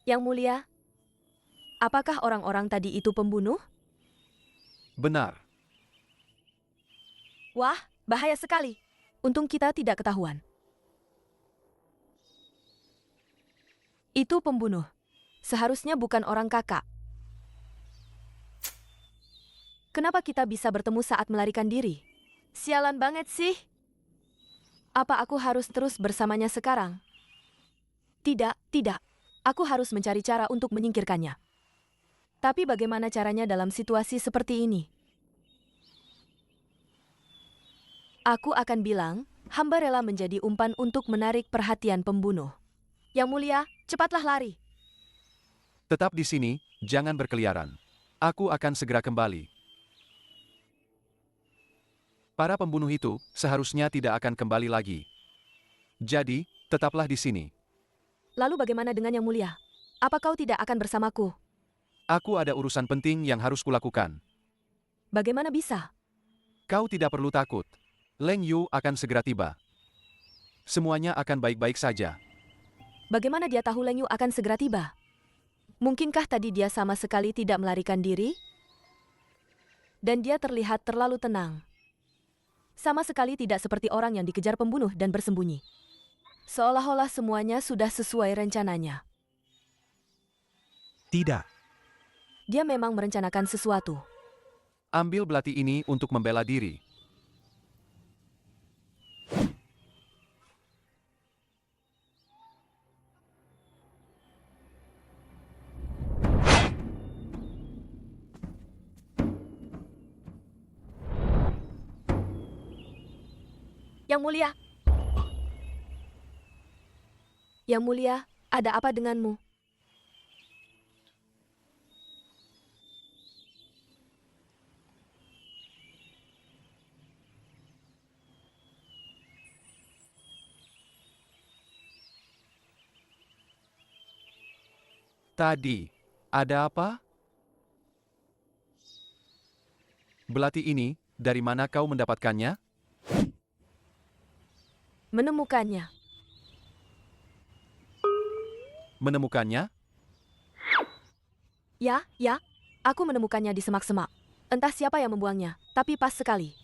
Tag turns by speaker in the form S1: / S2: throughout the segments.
S1: Yang Mulia, apakah orang-orang tadi itu pembunuh?
S2: Benar.
S1: Wah, bahaya sekali. Untung kita tidak ketahuan. Itu pembunuh. Seharusnya bukan orang Kakak. Kenapa kita bisa bertemu saat melarikan diri? Sialan banget sih. Apa aku harus terus bersamanya sekarang? Tidak, tidak. Aku harus mencari cara untuk menyingkirkannya. Tapi bagaimana caranya dalam situasi seperti ini? Aku akan bilang, hamba rela menjadi umpan untuk menarik perhatian pembunuh. Yang Mulia, cepatlah lari.
S2: Tetap di sini, jangan berkeliaran. Aku akan segera kembali. Para pembunuh itu seharusnya tidak akan kembali lagi. Jadi, tetaplah di sini.
S1: Lalu bagaimana dengan Yang Mulia? Apa kau tidak akan bersamaku?
S2: Aku ada urusan penting yang harus kulakukan.
S1: Bagaimana bisa?
S2: Kau tidak perlu takut. Leng Yu akan segera tiba. Semuanya akan baik-baik saja.
S1: Bagaimana dia tahu Leng Yu akan segera tiba? Mungkinkah tadi dia sama sekali tidak melarikan diri? Dan dia terlihat terlalu tenang. Sama sekali tidak seperti orang yang dikejar pembunuh dan bersembunyi. Seolah-olah semuanya sudah sesuai rencananya.
S3: Tidak.
S1: Dia memang merencanakan sesuatu.
S2: Ambil belati ini untuk membela diri.
S1: Yang Mulia! Yang Mulia, ada apa denganmu?
S2: Tadi, ada apa? Belati ini, dari mana kau mendapatkannya?
S1: Menemukannya.
S2: Menemukannya?
S1: Ya, aku menemukannya di semak-semak. Entah siapa yang membuangnya, tapi pas sekali.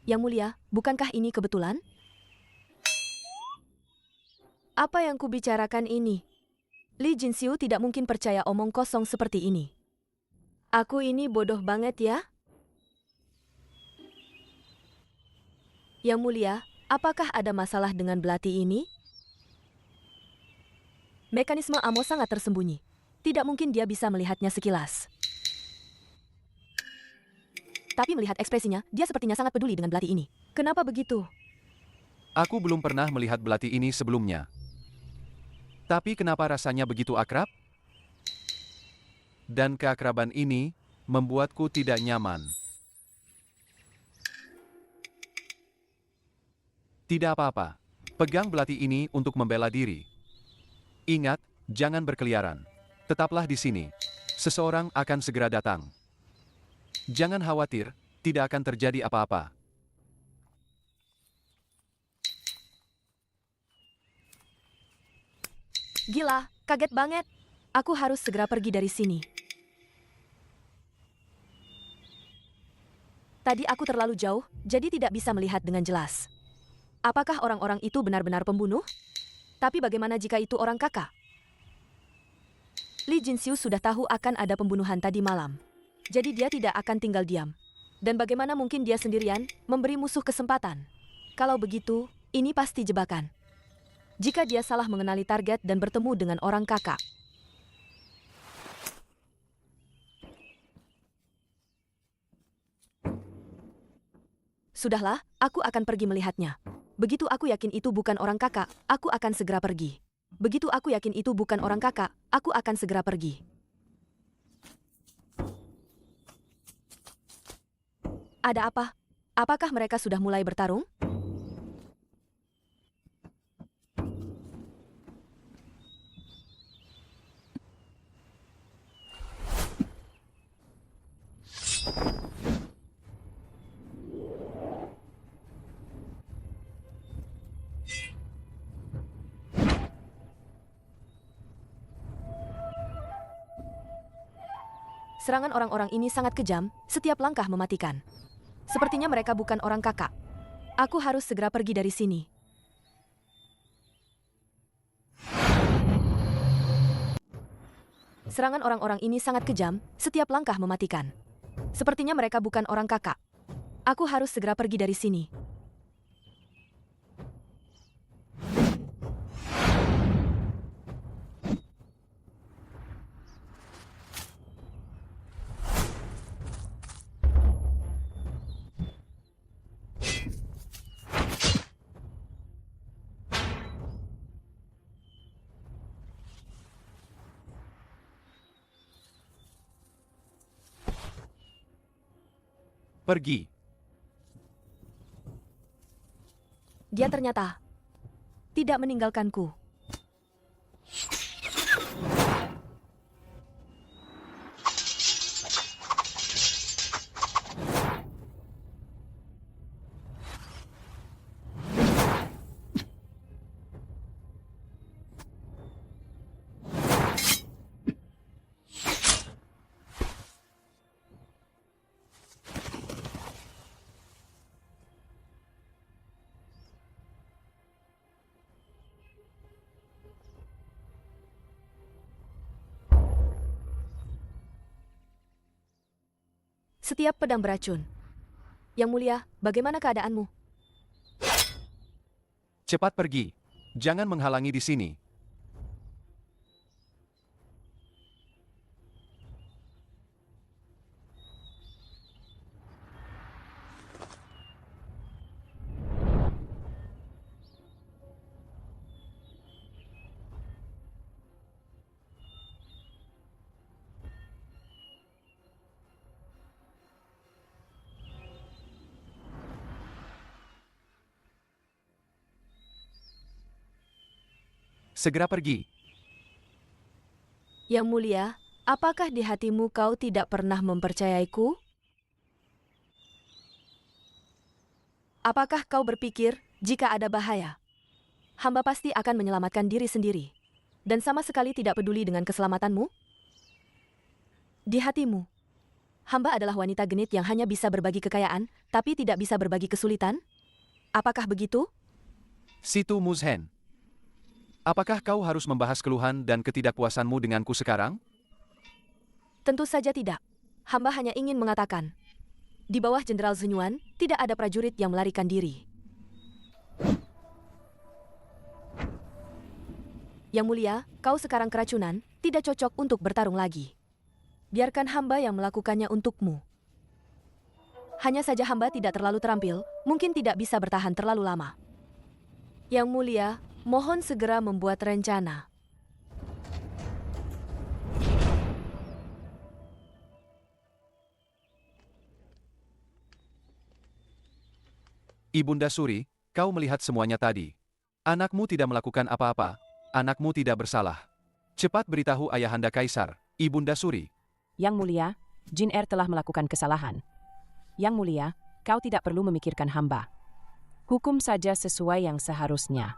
S1: Yang Mulia, bukankah ini kebetulan? Apa yang kubicarakan ini? Li Jinxiu tidak mungkin percaya omong kosong seperti ini. Aku ini bodoh banget ya? Yang Mulia, apakah ada masalah dengan belati ini? Mekanisme Amo sangat tersembunyi. Tidak mungkin dia bisa melihatnya sekilas. Tapi melihat ekspresinya, dia sepertinya sangat peduli dengan belati ini. Kenapa begitu?
S2: Aku belum pernah melihat belati ini sebelumnya. Tapi kenapa rasanya begitu akrab? Dan keakraban ini membuatku tidak nyaman. Tidak apa-apa. Pegang belati ini untuk membela diri. Ingat, jangan berkeliaran. Tetaplah di sini. Seseorang akan segera datang. Jangan khawatir, tidak akan terjadi apa-apa.
S1: Gila, kaget banget. Aku harus segera pergi dari sini. Tadi aku terlalu jauh, jadi tidak bisa melihat dengan jelas. Apakah orang-orang itu benar-benar pembunuh? Tapi bagaimana jika itu orang Kakak? Li Jinxiu sudah tahu akan ada pembunuhan tadi malam. Jadi dia tidak akan tinggal diam. Dan bagaimana mungkin dia sendirian memberi musuh kesempatan? Kalau begitu, ini pasti jebakan. Jika dia salah mengenali target dan bertemu dengan orang Kakak. Sudahlah, aku akan pergi melihatnya. Begitu aku yakin itu bukan orang Kakak, aku akan segera pergi. Begitu aku yakin itu bukan orang Kakak, aku akan segera pergi. Ada apa? Apakah mereka sudah mulai bertarung? Serangan orang-orang ini sangat kejam, setiap langkah mematikan. Sepertinya mereka bukan orang kakak. Aku harus segera pergi dari sini. Serangan orang-orang ini sangat kejam, setiap langkah mematikan. Sepertinya mereka bukan orang kakak. Aku harus segera pergi dari sini.
S2: Pergi.
S1: Dia ternyata tidak meninggalkanku. Setiap pedang beracun. Yang Mulia, bagaimana keadaanmu?
S2: Cepat pergi. Jangan menghalangi di sini. Segera pergi.
S1: Yang Mulia, apakah di hatimu kau tidak pernah mempercayaiku? Apakah kau berpikir jika ada bahaya, hamba pasti akan menyelamatkan diri sendiri dan sama sekali tidak peduli dengan keselamatanmu? Di hatimu, hamba adalah wanita genit yang hanya bisa berbagi kekayaan, tapi tidak bisa berbagi kesulitan? Apakah begitu?
S2: Situ Muzhen. Apakah kau harus membahas keluhan dan ketidakpuasanmu denganku sekarang?
S1: Tentu saja tidak. Hamba hanya ingin mengatakan, di bawah Jenderal Zunyuan, tidak ada prajurit yang melarikan diri. Yang Mulia, kau sekarang keracunan, tidak cocok untuk bertarung lagi. Biarkan hamba yang melakukannya untukmu. Hanya saja hamba tidak terlalu terampil, mungkin tidak bisa bertahan terlalu lama. Yang Mulia, mohon segera membuat rencana.
S2: Ibunda Suri, kau melihat semuanya tadi. Anakmu tidak melakukan apa-apa. Anakmu tidak bersalah. Cepat beritahu Ayahanda Kaisar, Ibunda Suri.
S3: Yang Mulia, Jin Er telah melakukan kesalahan. Yang Mulia, kau tidak perlu memikirkan hamba. Hukum saja sesuai yang seharusnya.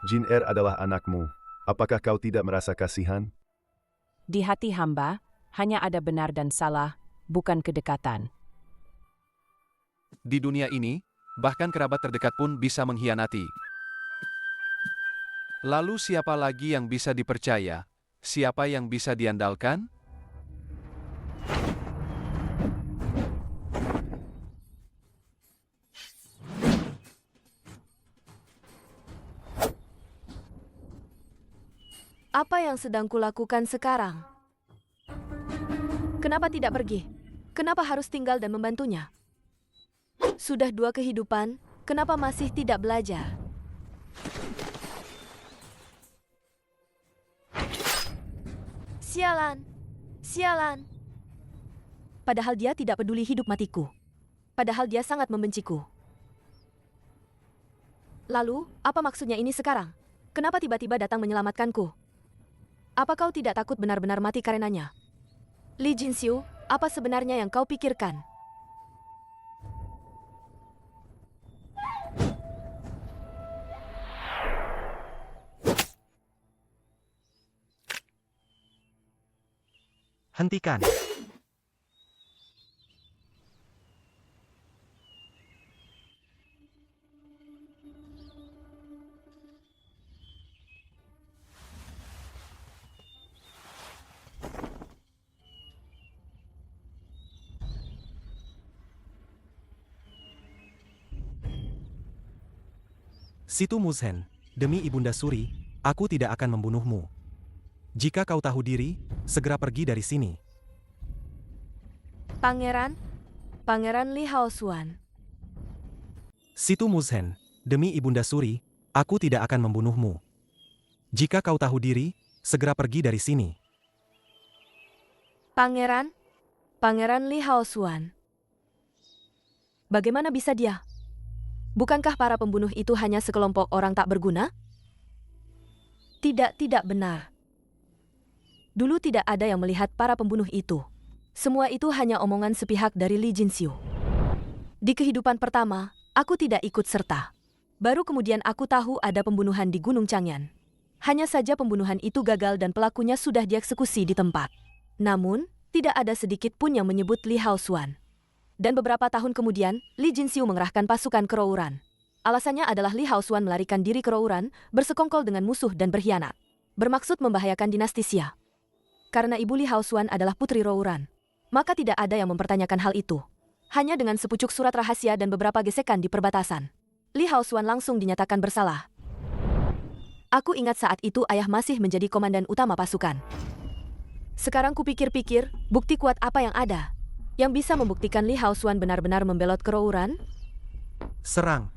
S4: Jin Er adalah anakmu. Apakah kau tidak merasa kasihan?
S3: Di hati hamba, hanya ada benar dan salah, bukan kedekatan.
S2: Di dunia ini, bahkan kerabat terdekat pun bisa mengkhianati. Lalu siapa lagi yang bisa dipercaya? Siapa yang bisa diandalkan?
S1: Apa yang sedang kulakukan sekarang? Kenapa tidak pergi? Kenapa harus tinggal dan membantunya? Sudah 2 kehidupan, kenapa masih tidak belajar? Sialan! Sialan! Padahal dia tidak peduli hidup matiku. Padahal dia sangat membenciku. Lalu, apa maksudnya ini sekarang? Kenapa tiba-tiba datang menyelamatkanku? Apa kau tidak takut benar-benar mati karenanya? Li Jinxiu, apa sebenarnya yang kau pikirkan?
S5: Hentikan. Situ Muzhen, demi Ibunda Suri, aku tidak akan membunuhmu. Jika kau tahu diri, segera pergi dari sini.
S1: Pangeran, Pangeran Li Haosuan.
S5: Situ Muzhen, demi Ibunda Suri, aku tidak akan membunuhmu. Jika kau tahu diri, segera pergi dari sini.
S1: Pangeran, Pangeran Li Haosuan. Bagaimana bisa dia? Bukankah para pembunuh itu hanya sekelompok orang tak berguna? Tidak benar. Dulu tidak ada yang melihat para pembunuh itu. Semua itu hanya omongan sepihak dari Li Jinxiu. Di kehidupan pertama, aku tidak ikut serta. Baru kemudian aku tahu ada pembunuhan di Gunung Changyan. Hanya saja pembunuhan itu gagal dan pelakunya sudah dieksekusi di tempat. Namun, tidak ada sedikit pun yang menyebut Li Haosuan. Dan beberapa tahun kemudian, Li Jinxiu mengerahkan pasukan ke Rouran. Alasannya adalah Li Haosuan melarikan diri ke Rouran, bersekongkol dengan musuh dan berkhianat. Bermaksud membahayakan dinasti Xia. Karena ibu Li Haosuan adalah putri Rouran, maka tidak ada yang mempertanyakan hal itu. Hanya dengan sepucuk surat rahasia dan beberapa gesekan di perbatasan, Li Haosuan langsung dinyatakan bersalah. Aku ingat saat itu ayah masih menjadi komandan utama pasukan. Sekarang kupikir-pikir, bukti kuat apa yang ada yang bisa membuktikan Li Haosuan benar-benar membelot ke Rouran?
S5: Serang.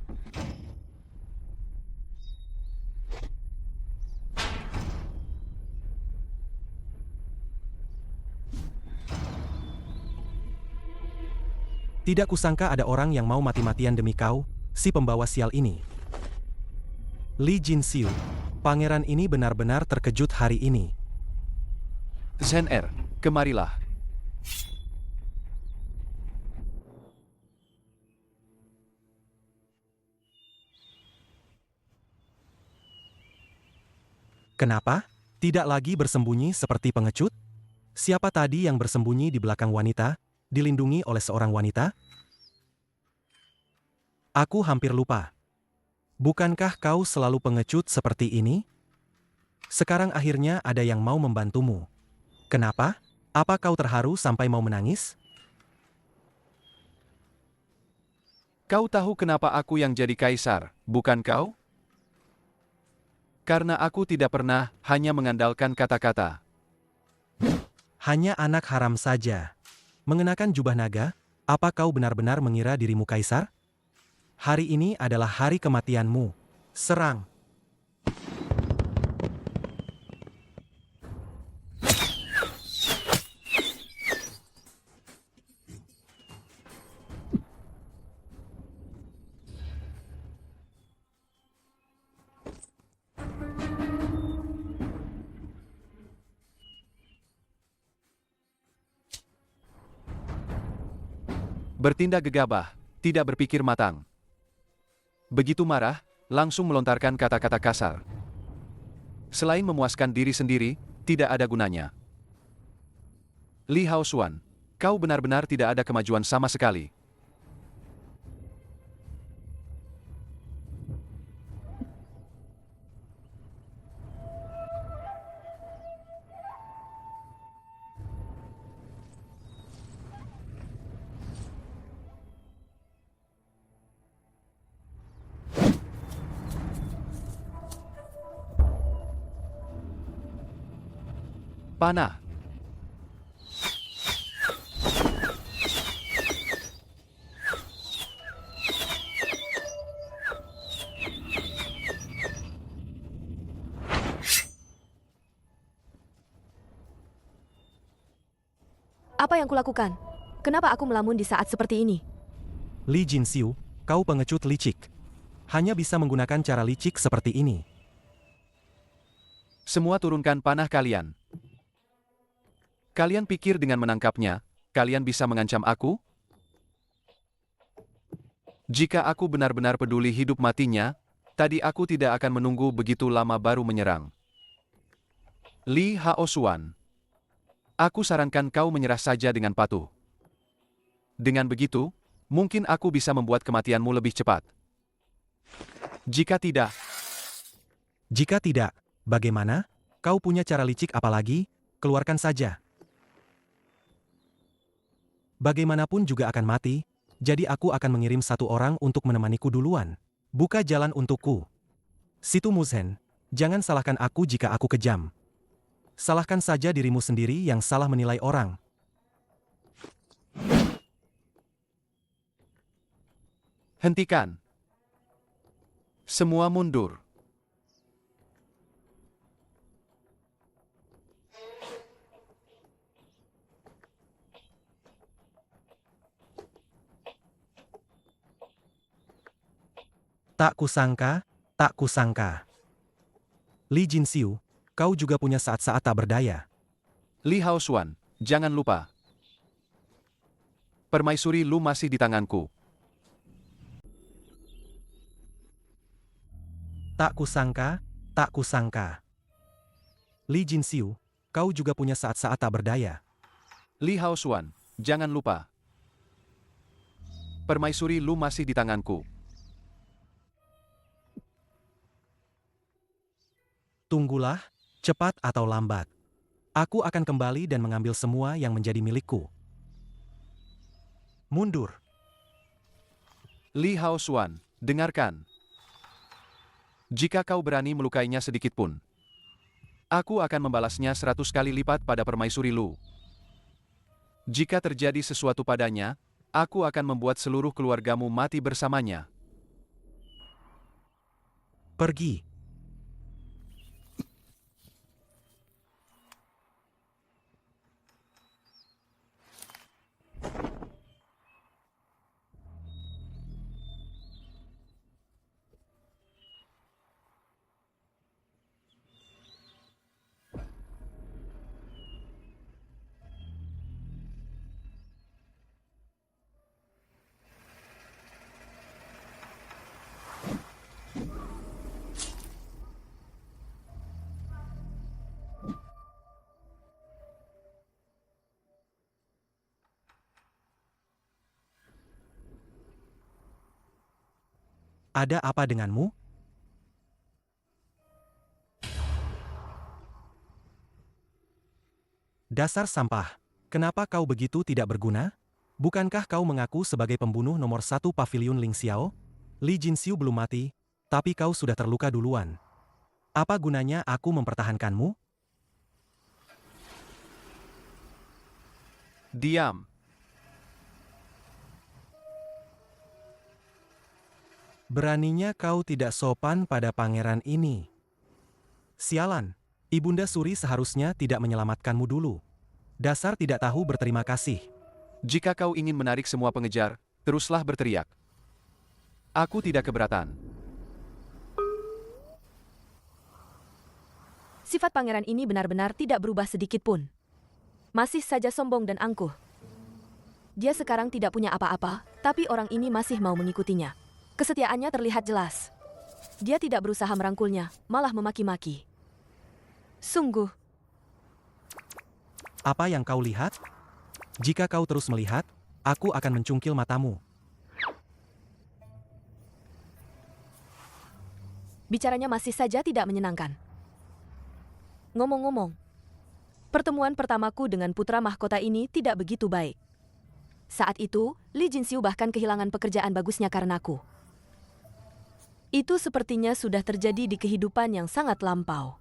S5: Tidak kusangka ada orang yang mau mati-matian demi kau, si pembawa sial ini. Li Jinxiu, pangeran ini benar-benar terkejut hari ini.
S2: Zhen Er, kemarilah.
S5: Kenapa? Tidak lagi bersembunyi seperti pengecut? Siapa tadi yang bersembunyi di belakang wanita, dilindungi oleh seorang wanita? Aku hampir lupa. Bukankah kau selalu pengecut seperti ini? Sekarang akhirnya ada yang mau membantumu. Kenapa? Apa kau terharu sampai mau menangis?
S2: Kau tahu kenapa aku yang jadi kaisar, bukan kau? Karena aku tidak pernah hanya mengandalkan kata-kata.
S5: Hanya anak haram saja. Mengenakan jubah naga, apa kau benar-benar mengira dirimu kaisar? Hari ini adalah hari kematianmu. Serang.
S2: Bertindak gegabah, tidak berpikir matang. Begitu marah, langsung melontarkan kata-kata kasar. Selain memuaskan diri sendiri, tidak ada gunanya. Li Haosuan, kau benar-benar tidak ada kemajuan sama sekali. Panah.
S1: Apa yang kulakukan? Kenapa aku melamun di saat seperti ini?
S5: Li Jinxiu, kau pengecut licik. Hanya bisa menggunakan cara licik seperti ini.
S2: Semua turunkan panah kalian. Kalian pikir dengan menangkapnya, kalian bisa mengancam aku? Jika aku benar-benar peduli hidup matinya, tadi aku tidak akan menunggu begitu lama baru menyerang. Li Haosuan, aku sarankan kau menyerah saja dengan patuh. Dengan begitu, mungkin aku bisa membuat kematianmu lebih cepat. Jika tidak,
S5: bagaimana? Kau punya cara licik apa lagi? Keluarkan saja. Bagaimanapun juga akan mati, jadi aku akan mengirim satu orang untuk menemaniku duluan. Buka jalan untukku. Situ Muzhen, jangan salahkan aku jika aku kejam. Salahkan saja dirimu sendiri yang salah menilai orang.
S2: Hentikan. Semua mundur.
S5: Tak kusangka, tak kusangka. Li Jinxiu, kau juga punya saat-saat tak berdaya.
S2: Li Haosuan, jangan lupa. Permaisuri Lu masih di tanganku.
S5: Tak kusangka, tak kusangka. Li Jinxiu, kau juga punya saat-saat tak berdaya.
S2: Li Haosuan, jangan lupa. Permaisuri Lu masih di tanganku.
S5: Tunggulah, cepat atau lambat. Aku akan kembali dan mengambil semua yang menjadi milikku. Mundur.
S2: Li Haosuan, dengarkan. Jika kau berani melukainya sedikit pun, aku akan membalasnya 100 kali lipat pada Permaisuri Lu. Jika terjadi sesuatu padanya, aku akan membuat seluruh keluargamu mati bersamanya.
S5: Pergi. Ada apa denganmu? Dasar sampah. Kenapa kau begitu tidak berguna? Bukankah kau mengaku sebagai pembunuh nomor 1 pavilion Ling Xiao? Li Jinxiu belum mati, tapi kau sudah terluka duluan. Apa gunanya aku mempertahankanmu?
S2: Diam.
S5: Beraninya kau tidak sopan pada pangeran ini. Sialan, Ibunda Suri seharusnya tidak menyelamatkanmu dulu. Dasar tidak tahu berterima kasih.
S2: Jika kau ingin menarik semua pengejar, teruslah berteriak. Aku tidak keberatan.
S1: Sifat pangeran ini benar-benar tidak berubah sedikit pun. Masih saja sombong dan angkuh. Dia sekarang tidak punya apa-apa, tapi orang ini masih mau mengikutinya. Kesetiaannya terlihat jelas. Dia tidak berusaha merangkulnya, malah memaki-maki. Sungguh.
S5: Apa yang kau lihat? Jika kau terus melihat, aku akan mencungkil matamu.
S1: Bicaranya masih saja tidak menyenangkan. Ngomong-ngomong, pertemuan pertamaku dengan putra mahkota ini tidak begitu baik. Saat itu, Li Jinxiu bahkan kehilangan pekerjaan bagusnya karenaku. Itu sepertinya sudah terjadi di kehidupan yang sangat lampau.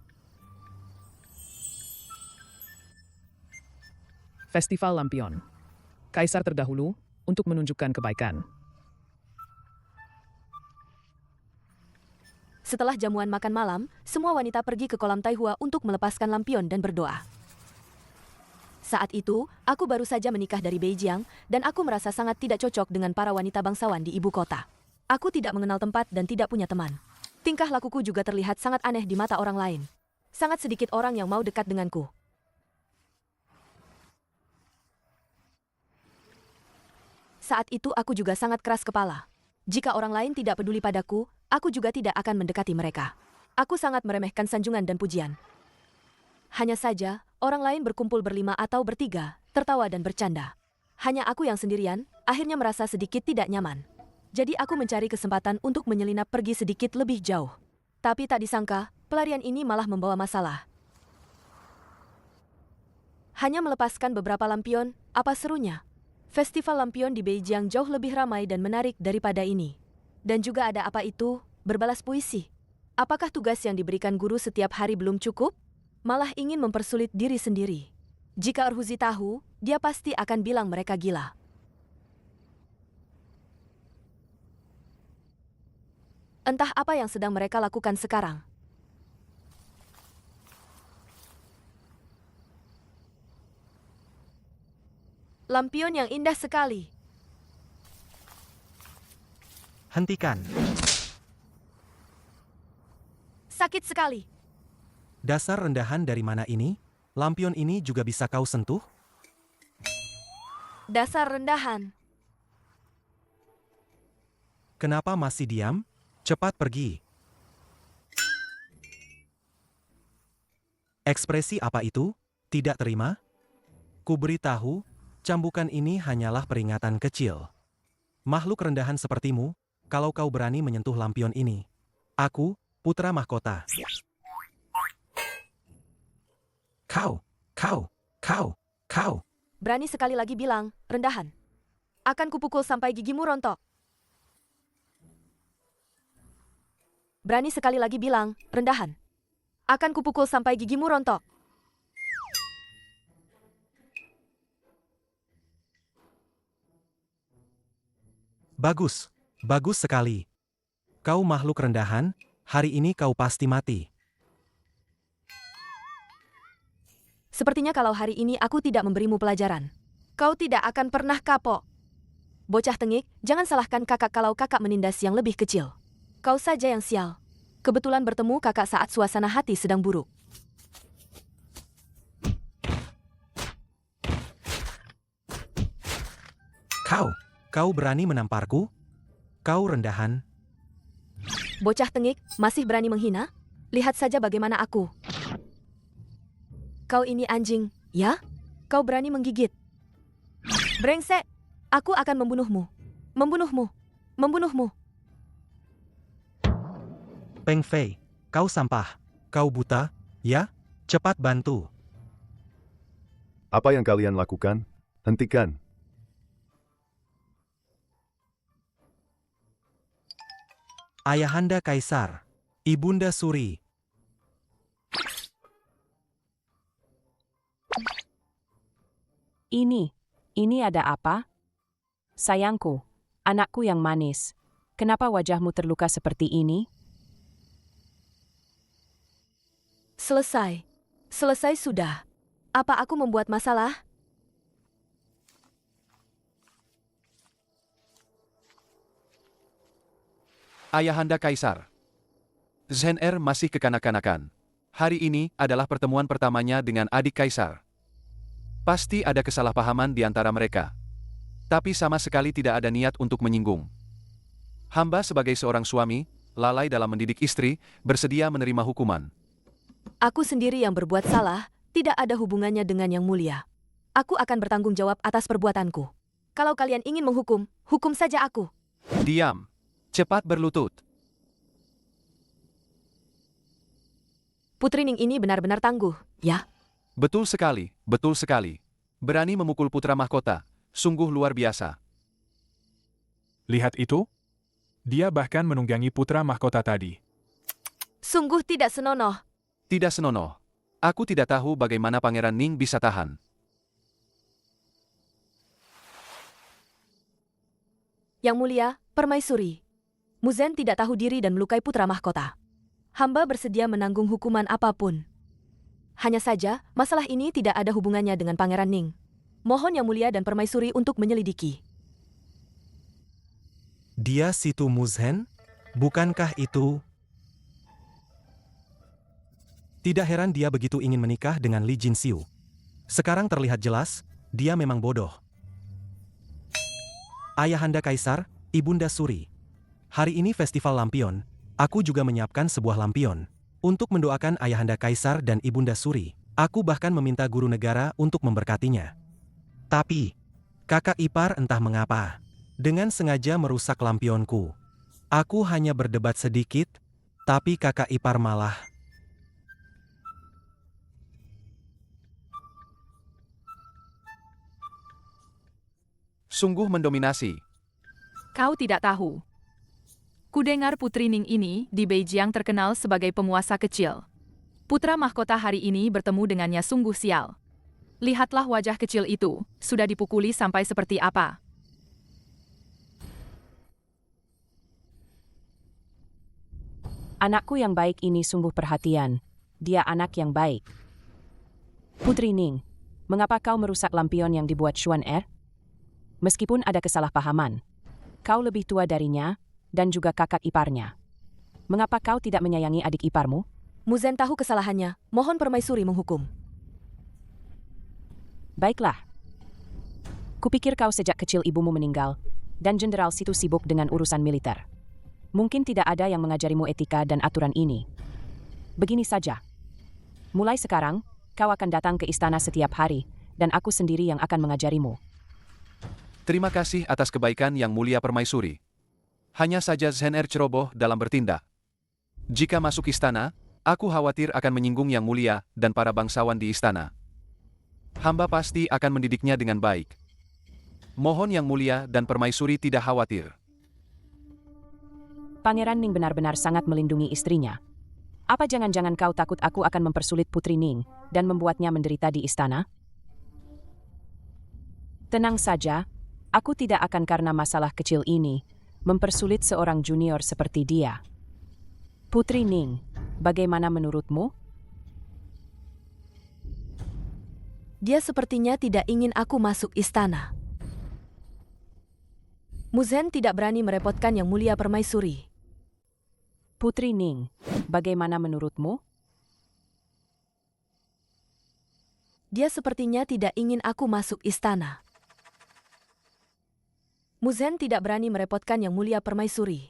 S6: Festival Lampion. Kaisar terdahulu untuk menunjukkan kebaikan.
S1: Setelah jamuan makan malam, semua wanita pergi ke kolam Taihua untuk melepaskan lampion dan berdoa. Saat itu, aku baru saja menikah dari Beijiang, dan aku merasa sangat tidak cocok dengan para wanita bangsawan di ibu kota. Aku tidak mengenal tempat dan tidak punya teman. Tingkah lakuku juga terlihat sangat aneh di mata orang lain. Sangat sedikit orang yang mau dekat denganku. Saat itu aku juga sangat keras kepala. Jika orang lain tidak peduli padaku, aku juga tidak akan mendekati mereka. Aku sangat meremehkan sanjungan dan pujian. Hanya saja, orang lain berkumpul berlima atau bertiga, tertawa dan bercanda. Hanya aku yang sendirian, akhirnya merasa sedikit tidak nyaman. Jadi aku mencari kesempatan untuk menyelinap pergi sedikit lebih jauh. Tapi tak disangka, pelarian ini malah membawa masalah. Hanya melepaskan beberapa lampion, apa serunya? Festival lampion di Beijiang jauh lebih ramai dan menarik daripada ini. Dan juga ada apa itu, berbalas puisi. Apakah tugas yang diberikan guru setiap hari belum cukup? Malah ingin mempersulit diri sendiri. Jika Erhuzi tahu, dia pasti akan bilang mereka gila. Entah apa yang sedang mereka lakukan sekarang. Lampion yang indah sekali.
S5: Hentikan.
S1: Sakit sekali.
S5: Dasar rendahan dari mana ini? Lampion ini juga bisa kau sentuh?
S1: Dasar rendahan.
S5: Kenapa masih diam? Cepat pergi. Ekspresi apa itu? Tidak terima? Kuberitahu, cambukan ini hanyalah peringatan kecil. Makhluk rendahan sepertimu, kalau kau berani menyentuh lampion ini. Aku, putra mahkota. Kau.
S1: Berani sekali lagi bilang, rendahan. Akan kupukul sampai gigimu rontok. Berani sekali lagi bilang, rendahan. Akan kupukul sampai gigimu rontok.
S5: Bagus sekali. Kau makhluk rendahan, hari ini kau pasti mati.
S1: Sepertinya kalau hari ini aku tidak memberimu pelajaran, kau tidak akan pernah kapok. Bocah tengik, jangan salahkan kakak kalau kakak menindas yang lebih kecil. Kau saja yang sial. Kebetulan bertemu kakak saat suasana hati sedang buruk.
S5: Kau berani menamparku? Kau rendahan.
S1: Bocah tengik, masih berani menghina? Lihat saja bagaimana aku. Kau ini anjing, ya? Kau berani menggigit. Brengsek, aku akan membunuhmu. Membunuhmu.
S5: Peng Fei, kau sampah. Kau buta, ya? Cepat bantu.
S4: Apa yang kalian lakukan? Hentikan.
S5: Ayahanda Kaisar, Ibunda Suri.
S3: Ini ada apa? Sayangku, anakku yang manis. Kenapa wajahmu terluka seperti ini?
S1: Selesai sudah. Apa aku membuat masalah?
S2: Ayahanda Kaisar. Zhen-Er masih kekanak-kanakan. Hari ini adalah pertemuan pertamanya dengan adik Kaisar. Pasti ada kesalahpahaman di antara mereka. Tapi sama sekali tidak ada niat untuk menyinggung. Hamba sebagai seorang suami, lalai dalam mendidik istri, bersedia menerima hukuman.
S1: Aku sendiri yang berbuat salah, tidak ada hubungannya dengan yang mulia. Aku akan bertanggung jawab atas perbuatanku. Kalau kalian ingin menghukum, hukum saja aku.
S2: Diam. Cepat berlutut.
S1: Putri Ning ini benar-benar tangguh, ya?
S2: Betul sekali. Berani memukul putra mahkota. Sungguh luar biasa.
S7: Lihat itu? Dia bahkan menunggangi putra mahkota tadi.
S1: Sungguh tidak senonoh.
S2: Tidak senonoh. Aku tidak tahu bagaimana Pangeran Ning bisa tahan.
S1: Yang mulia, Permaisuri. Muzhen tidak tahu diri dan melukai putra mahkota. Hamba bersedia menanggung hukuman apapun. Hanya saja, masalah ini tidak ada hubungannya dengan Pangeran Ning. Mohon Yang Mulia dan Permaisuri untuk menyelidiki.
S5: Dia situ Muzhen? Bukankah itu? Tidak heran dia begitu ingin menikah dengan Li Jinxiu. Sekarang terlihat jelas, dia memang bodoh. Ayahanda Kaisar, Ibunda Suri. Hari ini festival lampion, aku juga menyiapkan sebuah lampion. Untuk mendoakan Ayahanda Kaisar dan Ibunda Suri, aku bahkan meminta guru negara untuk memberkatinya. Tapi, kakak ipar entah mengapa, dengan sengaja merusak lampionku. Aku hanya berdebat sedikit, tapi kakak ipar malah...
S2: Sungguh mendominasi.
S3: Kau tidak tahu.
S8: Kudengar Putri Ning ini di Beijiang terkenal sebagai penguasa kecil. Putra mahkota hari ini bertemu dengannya sungguh sial. Lihatlah wajah kecil itu, sudah dipukuli sampai seperti apa.
S3: Anakku yang baik ini sungguh perhatian. Dia anak yang baik. Putri Ning, mengapa kau merusak lampion yang dibuat Xuan Er? Meskipun ada kesalahpahaman, kau lebih tua darinya dan juga kakak iparnya. Mengapa kau tidak menyayangi adik iparmu?
S1: Muzhen tahu kesalahannya. Mohon Permaisuri menghukum.
S3: Baiklah. Kupikir kau sejak kecil ibumu meninggal, dan Jenderal Situ sibuk dengan urusan militer. Mungkin tidak ada yang mengajarimu etika dan aturan ini. Begini saja. Mulai sekarang, kau akan datang ke istana setiap hari, dan aku sendiri yang akan mengajarimu.
S2: Terima kasih atas kebaikan Yang Mulia Permaisuri. Hanya saja Zhen Er ceroboh dalam bertindak. Jika masuk istana, aku khawatir akan menyinggung Yang Mulia dan para bangsawan di istana. Hamba pasti akan mendidiknya dengan baik. Mohon Yang Mulia dan Permaisuri tidak khawatir.
S3: Pangeran Ning benar-benar sangat melindungi istrinya. Apa jangan-jangan kau takut aku akan mempersulit Putri Ning dan membuatnya menderita di istana? Tenang saja, aku tidak akan karena masalah kecil ini mempersulit seorang junior seperti dia. Putri Ning, bagaimana menurutmu?
S1: Dia sepertinya tidak ingin aku masuk istana. Muzhen tidak berani merepotkan Yang Mulia Permaisuri.
S3: Putri Ning, bagaimana menurutmu?
S1: Dia sepertinya tidak ingin aku masuk istana. Muzhen tidak berani merepotkan Yang Mulia Permaisuri.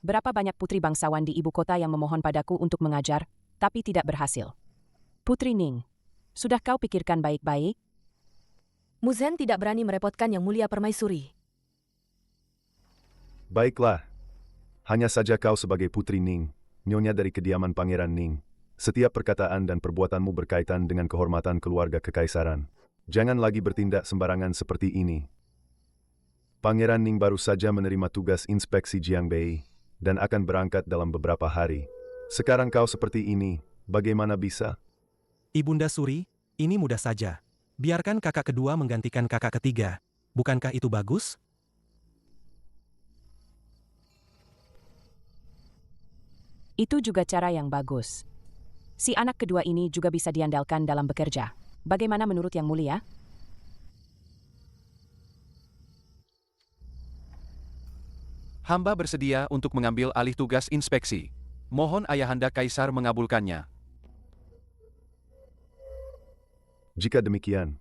S3: Berapa banyak putri bangsawan di ibu kota yang memohon padaku untuk mengajar, tapi tidak berhasil. Putri Ning, sudah kau pikirkan baik-baik?
S1: Muzhen tidak berani merepotkan Yang Mulia Permaisuri.
S4: Baiklah. Hanya saja kau sebagai Putri Ning, nyonya dari kediaman Pangeran Ning. Setiap perkataan dan perbuatanmu berkaitan dengan kehormatan keluarga kekaisaran. Jangan lagi bertindak sembarangan seperti ini. Pangeran Ning baru saja menerima tugas inspeksi Jiangbei dan akan berangkat dalam beberapa hari. Sekarang kau seperti ini, bagaimana bisa?
S5: Ibunda Suri, ini mudah saja. Biarkan kakak kedua menggantikan kakak ketiga. Bukankah itu bagus?
S3: Itu juga cara yang bagus. Si anak kedua ini juga bisa diandalkan dalam bekerja. Bagaimana menurut Yang Mulia?
S2: Hamba bersedia untuk mengambil alih tugas inspeksi. Mohon Ayahanda Kaisar mengabulkannya.
S4: Jika demikian,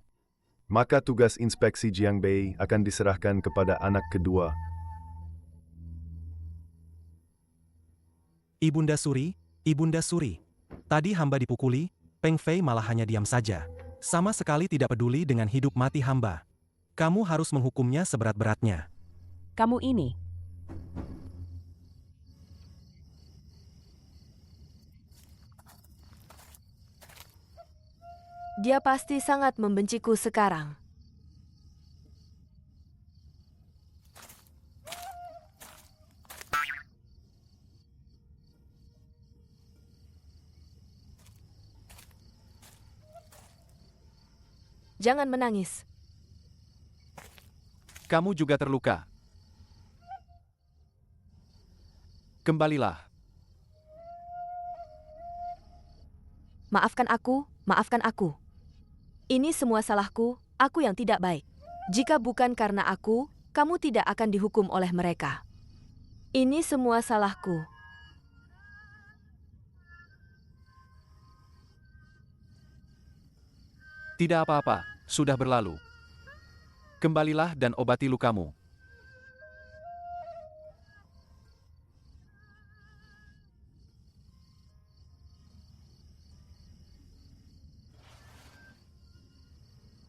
S4: maka tugas inspeksi Jiangbei akan diserahkan kepada anak kedua.
S5: Ibunda Suri, tadi hamba dipukuli, Peng Fei malah hanya diam saja. Sama sekali tidak peduli dengan hidup mati hamba. Kamu harus menghukumnya seberat-beratnya.
S3: Kamu ini.
S1: Dia pasti sangat membenciku sekarang. Jangan menangis.
S2: Kamu juga terluka. Kembalilah.
S1: Maafkan aku. Ini semua salahku, aku yang tidak baik. Jika bukan karena aku, kamu tidak akan dihukum oleh mereka. Ini semua salahku.
S2: Tidak apa-apa, sudah berlalu. Kembalilah dan obati lukamu.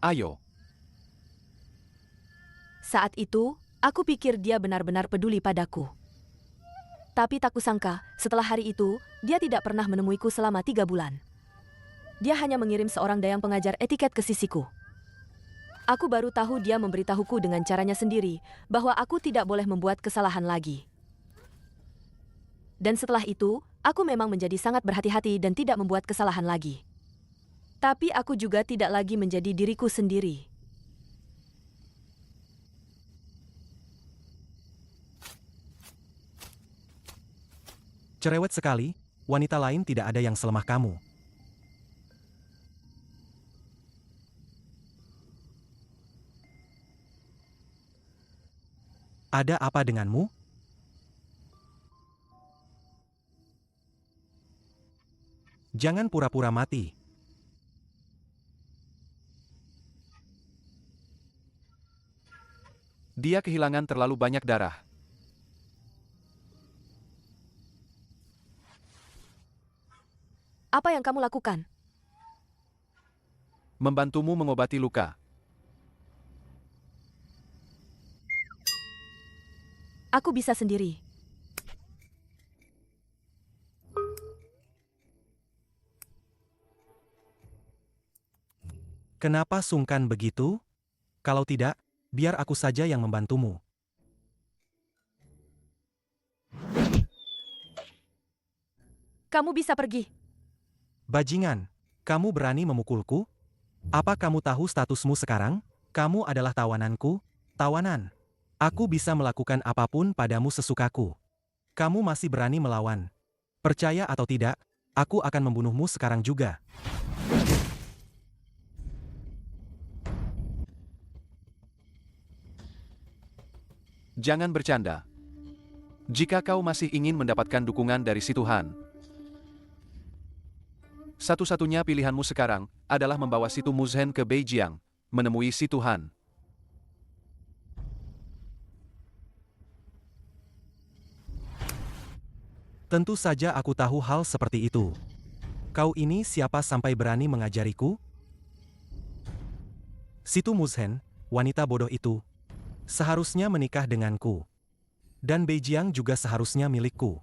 S2: Ayo.
S1: Saat itu, aku pikir dia benar-benar peduli padaku. Tapi tak kusangka, setelah hari itu, dia tidak pernah menemuiku selama 3 bulan. Dia hanya mengirim seorang dayang pengajar etiket ke sisiku. Aku baru tahu dia memberitahuku dengan caranya sendiri bahwa aku tidak boleh membuat kesalahan lagi. Dan setelah itu, aku memang menjadi sangat berhati-hati dan tidak membuat kesalahan lagi. Tapi aku juga tidak lagi menjadi diriku sendiri.
S5: Cerewet sekali, wanita lain tidak ada yang selemah kamu. Ada apa denganmu? Jangan pura-pura mati.
S2: Dia kehilangan terlalu banyak darah.
S1: Apa yang kamu lakukan?
S2: Membantumu mengobati luka.
S1: Aku bisa sendiri.
S5: Kenapa sungkan begitu? Kalau tidak, biar aku saja yang membantumu.
S1: Kamu bisa pergi.
S5: Bajingan, kamu berani memukulku? Apa kamu tahu statusmu sekarang? Kamu adalah tawananku, tawanan. Aku bisa melakukan apapun padamu sesukaku. Kamu masih berani melawan. Percaya atau tidak, aku akan membunuhmu sekarang juga.
S2: Jangan bercanda. Jika kau masih ingin mendapatkan dukungan dari si Tuhan, satu-satunya pilihanmu sekarang adalah membawa Situ Muzhen ke Beijiang, menemui si Tuhan.
S5: Tentu saja aku tahu hal seperti itu. Kau ini siapa sampai berani mengajariku? Situ Muzhen, wanita bodoh itu, seharusnya menikah denganku. Dan Beijiang juga seharusnya milikku.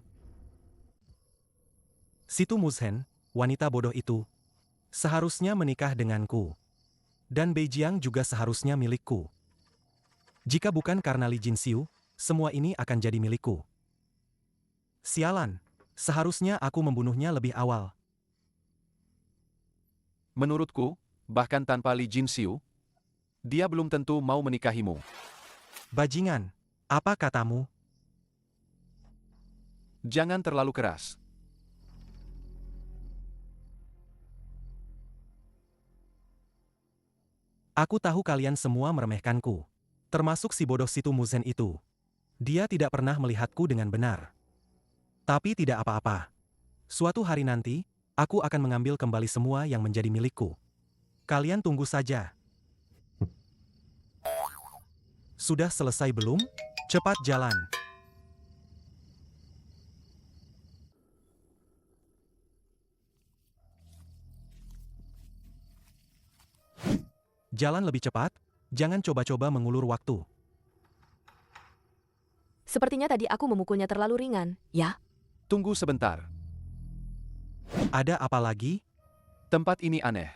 S5: Situ Muzhen, wanita bodoh itu, seharusnya menikah denganku. Dan Beijiang juga seharusnya milikku. Jika bukan karena Li Jinxiu, semua ini akan jadi milikku. Sialan, seharusnya aku membunuhnya lebih awal.
S2: Menurutku, bahkan tanpa Li Jinxiu, dia belum tentu mau menikahimu.
S5: Bajingan, apa katamu?
S2: Jangan terlalu keras.
S5: Aku tahu kalian semua meremehkanku. Termasuk si bodoh Situ Muzhen itu. Dia tidak pernah melihatku dengan benar. Tapi tidak apa-apa. Suatu hari nanti, aku akan mengambil kembali semua yang menjadi milikku. Kalian tunggu saja. Sudah selesai belum? Cepat jalan. Jalan lebih cepat, jangan coba-coba mengulur waktu.
S1: Sepertinya tadi aku memukulnya terlalu ringan, ya?
S2: Tunggu sebentar.
S5: Ada apa lagi?
S2: Tempat ini aneh.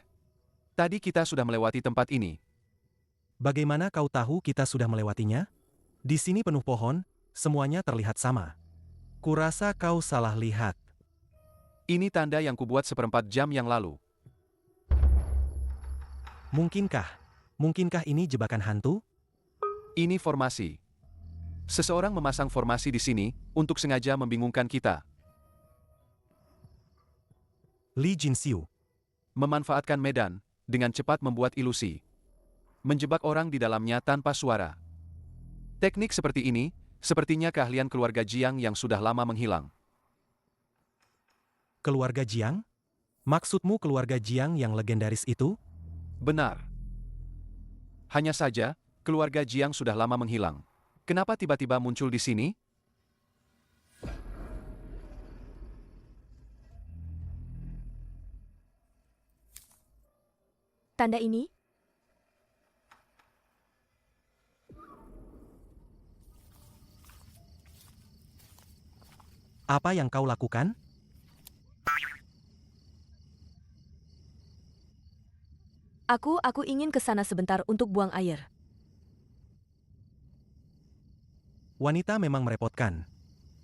S2: Tadi kita sudah melewati tempat ini.
S5: Bagaimana kau tahu kita sudah melewatinya? Di sini penuh pohon, semuanya terlihat sama. Kurasa kau salah lihat.
S2: Ini tanda yang kubuat 1/4 jam yang lalu.
S5: Mungkinkah ini jebakan hantu?
S2: Ini formasi. Seseorang memasang formasi di sini untuk sengaja membingungkan kita.
S5: Li Jinxiu.
S2: Memanfaatkan medan dengan cepat membuat ilusi. Menjebak orang di dalamnya tanpa suara. Teknik seperti ini sepertinya keahlian keluarga Jiang yang sudah lama menghilang.
S5: Keluarga Jiang? Maksudmu keluarga Jiang yang legendaris itu?
S2: Benar. Hanya saja, keluarga Jiang sudah lama menghilang. Kenapa tiba-tiba muncul di sini?
S1: Tanda ini?
S5: Apa yang kau lakukan?
S1: Aku ingin ke sana sebentar untuk buang air.
S5: Wanita memang merepotkan.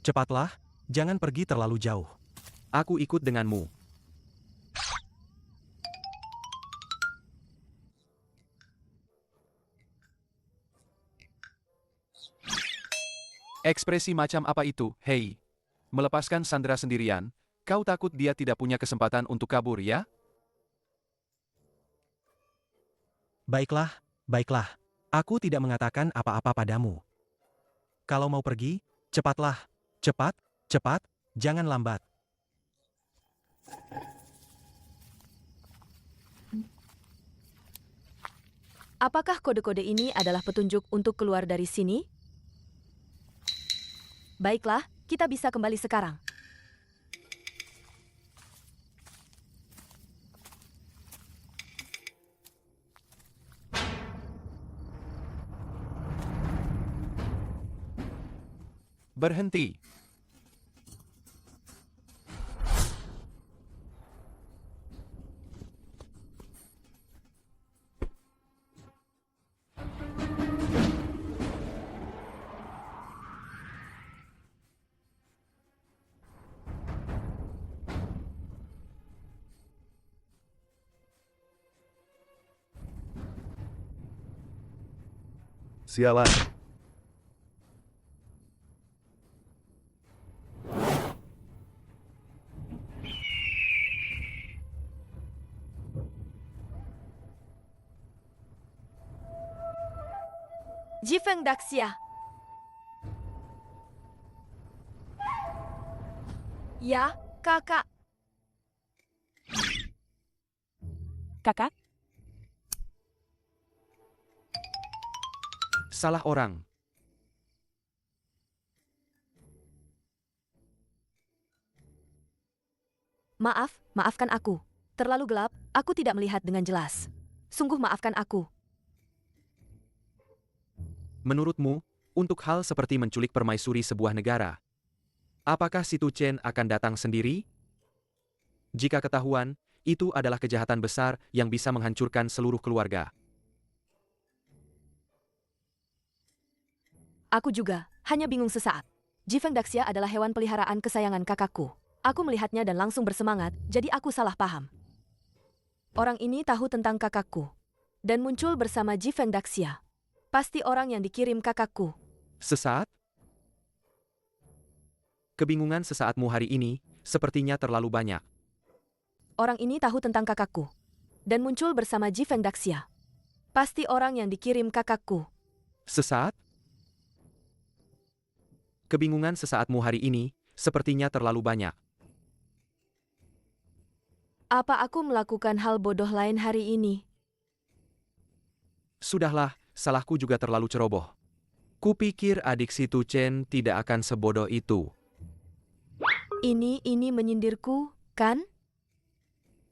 S5: Cepatlah, jangan pergi terlalu jauh.
S2: Aku ikut denganmu. Ekspresi macam apa itu, hei? Melepaskan Sandra sendirian, kau takut dia tidak punya kesempatan untuk kabur, ya?
S5: Baiklah, baiklah. Aku tidak mengatakan apa-apa padamu. Kalau mau pergi, cepatlah. Cepat, cepat, jangan lambat.
S1: Apakah kode-kode ini adalah petunjuk untuk keluar dari sini? Baiklah, kita bisa kembali sekarang.
S2: Berhenti.
S4: Sialan.
S1: Jifeng Daxia. Ya, kakak.
S3: Kakak,
S2: Salah orang.
S1: Maafkan aku. Terlalu gelap, aku tidak melihat dengan jelas. Sungguh maafkan aku.
S2: Menurutmu, untuk hal seperti menculik permaisuri sebuah negara, apakah si Tu Chen akan datang sendiri? Jika ketahuan, itu adalah kejahatan besar yang bisa menghancurkan seluruh keluarga.
S1: Aku juga, hanya bingung sesaat. Jifeng Daxia adalah hewan peliharaan kesayangan kakakku. Aku melihatnya dan langsung bersemangat, jadi aku salah paham. Orang ini tahu tentang kakakku. Dan muncul bersama Jifeng Daxia. Pasti orang yang dikirim kakakku.
S2: Sesaat? Kebingungan sesaatmu hari ini sepertinya terlalu banyak.
S1: Orang ini tahu tentang kakakku. Dan muncul bersama Jifeng Daxia. Pasti orang yang dikirim kakakku.
S2: Sesaat? Kebingungan sesaatmu hari ini sepertinya terlalu banyak.
S1: Apa aku melakukan hal bodoh lain hari ini?
S2: Sudahlah, salahku juga terlalu ceroboh. Kupikir adik si Tu Chen tidak akan sebodoh itu.
S1: Ini menyindirku, kan?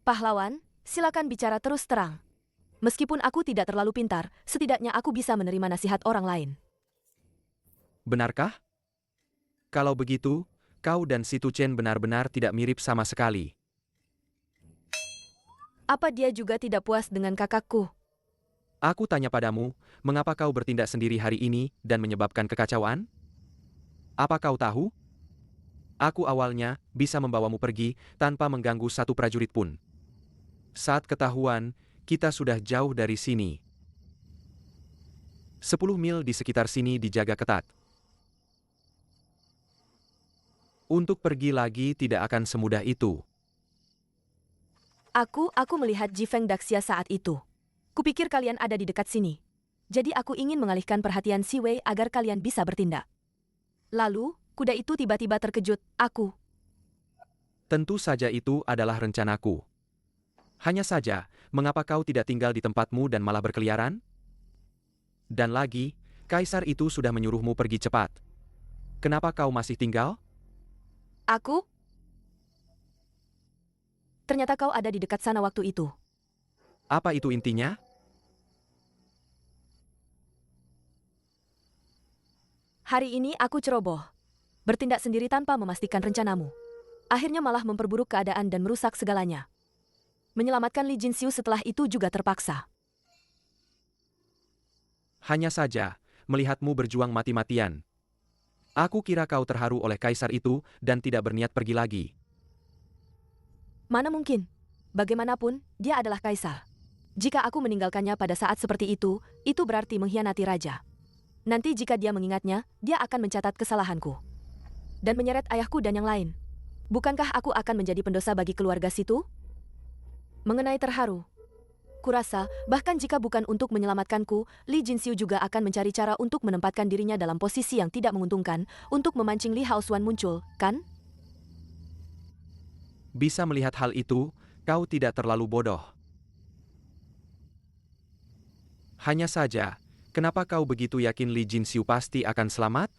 S1: Pahlawan, silakan bicara terus terang. Meskipun aku tidak terlalu pintar, setidaknya aku bisa menerima nasihat orang lain.
S2: Benarkah? Kalau begitu, kau dan si Tu Chen benar-benar tidak mirip sama sekali.
S1: Apa dia juga tidak puas dengan kakakku?
S2: Aku tanya padamu, mengapa kau bertindak sendiri hari ini dan menyebabkan kekacauan? Apa kau tahu? Aku awalnya bisa membawamu pergi tanpa mengganggu satu prajurit pun. Saat ketahuan, kita sudah jauh dari sini. 10 mil di sekitar sini dijaga ketat. Untuk pergi lagi tidak akan semudah itu.
S1: Aku melihat Jifeng Daxia saat itu. Kupikir kalian ada di dekat sini. Jadi aku ingin mengalihkan perhatian Si Wei agar kalian bisa bertindak. Lalu, kuda itu tiba-tiba terkejut, aku.
S2: Tentu saja itu adalah rencanaku. Hanya saja, mengapa kau tidak tinggal di tempatmu dan malah berkeliaran? Dan lagi, kaisar itu sudah menyuruhmu pergi cepat. Kenapa kau masih tinggal?
S1: Aku? Ternyata kau ada di dekat sana waktu itu.
S2: Apa itu intinya?
S1: Hari ini aku ceroboh. Bertindak sendiri tanpa memastikan rencanamu. Akhirnya malah memperburuk keadaan dan merusak segalanya. Menyelamatkan Li Jinxiu setelah itu juga terpaksa.
S2: Hanya saja, melihatmu berjuang mati-matian. Aku kira kau terharu oleh kaisar itu dan tidak berniat pergi lagi.
S1: Mana mungkin? Bagaimanapun, dia adalah kaisar. Jika aku meninggalkannya pada saat seperti itu berarti mengkhianati raja. Nanti jika dia mengingatnya, dia akan mencatat kesalahanku. Dan menyeret ayahku dan yang lain. Bukankah aku akan menjadi pendosa bagi keluarga situ? Mengenai terharu, kurasa bahkan jika bukan untuk menyelamatkanku, Li Jinxiu juga akan mencari cara untuk menempatkan dirinya dalam posisi yang tidak menguntungkan untuk memancing Li Haosuan muncul, kan?
S2: Bisa melihat hal itu, kau tidak terlalu bodoh. Hanya saja, kenapa kau begitu yakin Li Jinxiu pasti akan selamat?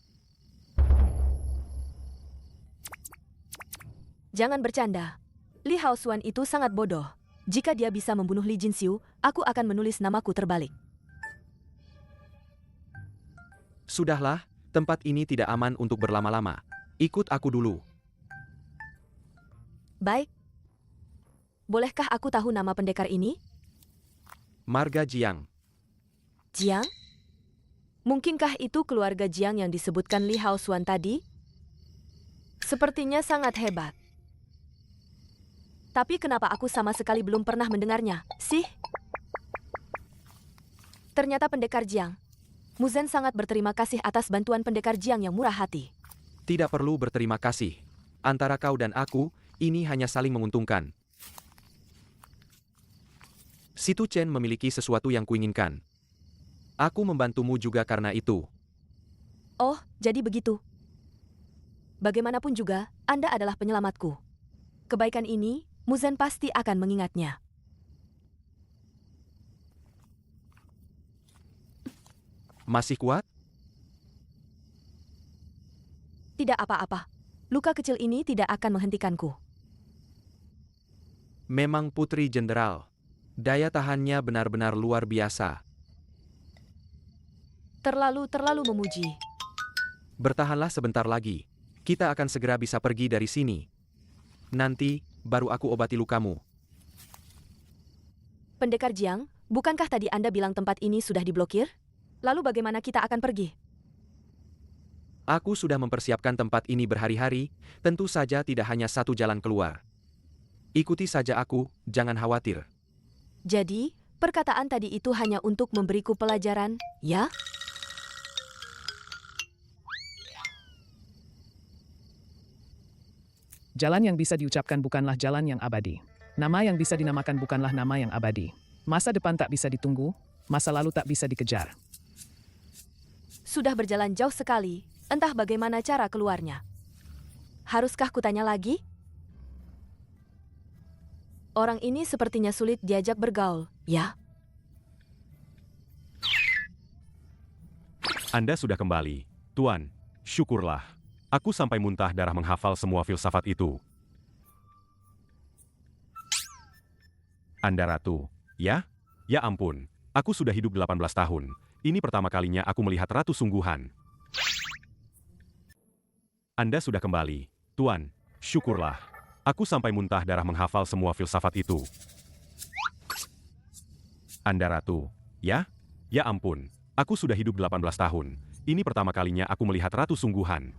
S1: Jangan bercanda. Li Haosuan itu sangat bodoh. Jika dia bisa membunuh Li Jinxiu, aku akan menulis namaku terbalik.
S2: Sudahlah, tempat ini tidak aman untuk berlama-lama. Ikut aku dulu.
S1: Baik. Bolehkah aku tahu nama pendekar ini?
S2: Marga Jiang.
S1: Jiang? Mungkinkah itu keluarga Jiang yang disebutkan Li Haosuan tadi? Sepertinya sangat hebat. Tapi kenapa aku sama sekali belum pernah mendengarnya, sih? Ternyata pendekar Jiang. Muzhen sangat berterima kasih atas bantuan pendekar Jiang yang murah hati.
S2: Tidak perlu berterima kasih. Antara kau dan aku, ini hanya saling menguntungkan. Situ Chen memiliki sesuatu yang kuinginkan. Aku membantumu juga karena itu.
S1: Oh, jadi begitu. Bagaimanapun juga, Anda adalah penyelamatku. Kebaikan ini, Muzhen pasti akan mengingatnya.
S2: Masih kuat?
S1: Tidak apa-apa. Luka kecil ini tidak akan menghentikanku.
S2: Memang Putri Jenderal. Daya tahannya benar-benar luar biasa.
S1: Terlalu memuji.
S2: Bertahanlah sebentar lagi. Kita akan segera bisa pergi dari sini. Nanti, baru aku obati lukamu.
S1: Pendekar Jiang, bukankah tadi Anda bilang tempat ini sudah diblokir? Lalu bagaimana kita akan pergi?
S2: Aku sudah mempersiapkan tempat ini berhari-hari, tentu saja tidak hanya satu jalan keluar. Ikuti saja aku, jangan khawatir.
S1: Jadi, perkataan tadi itu hanya untuk memberiku pelajaran, ya?
S6: Jalan yang bisa diucapkan bukanlah jalan yang abadi. Nama yang bisa dinamakan bukanlah nama yang abadi. Masa depan tak bisa ditunggu, masa lalu tak bisa dikejar.
S1: Sudah berjalan jauh sekali, entah bagaimana cara keluarnya. Haruskah kutanya lagi? Orang ini sepertinya sulit diajak bergaul, ya?
S9: Anda sudah kembali. Tuan, syukurlah. Aku sampai muntah darah menghafal semua filsafat itu. Anda Ratu, ya? Ya ampun, aku sudah hidup 18 tahun. Ini pertama kalinya aku melihat Ratu sungguhan. Anda sudah kembali. Tuan, syukurlah. Aku sampai muntah darah menghafal semua filsafat itu. Anda Ratu, ya? Ya ampun, aku sudah hidup 18 tahun. Ini pertama kalinya aku melihat Ratu sungguhan.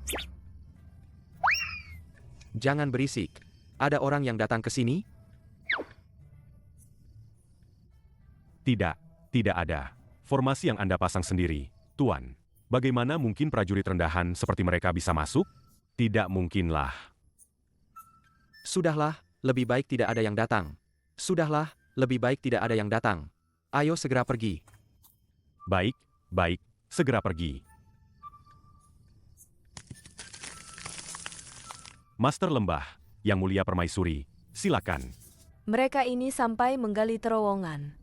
S2: Jangan berisik. Ada orang yang datang ke sini?
S9: Tidak, tidak ada. Formasi yang Anda pasang sendiri, Tuan. Bagaimana mungkin prajurit rendahan seperti mereka bisa masuk? Tidak mungkinlah.
S2: Sudahlah, lebih baik tidak ada yang datang. Sudahlah, lebih baik tidak ada yang datang. Ayo segera pergi.
S9: Baik, baik, segera pergi. Master Lembah, Yang Mulia Permaisuri, silakan.
S1: Mereka ini sampai menggali terowongan.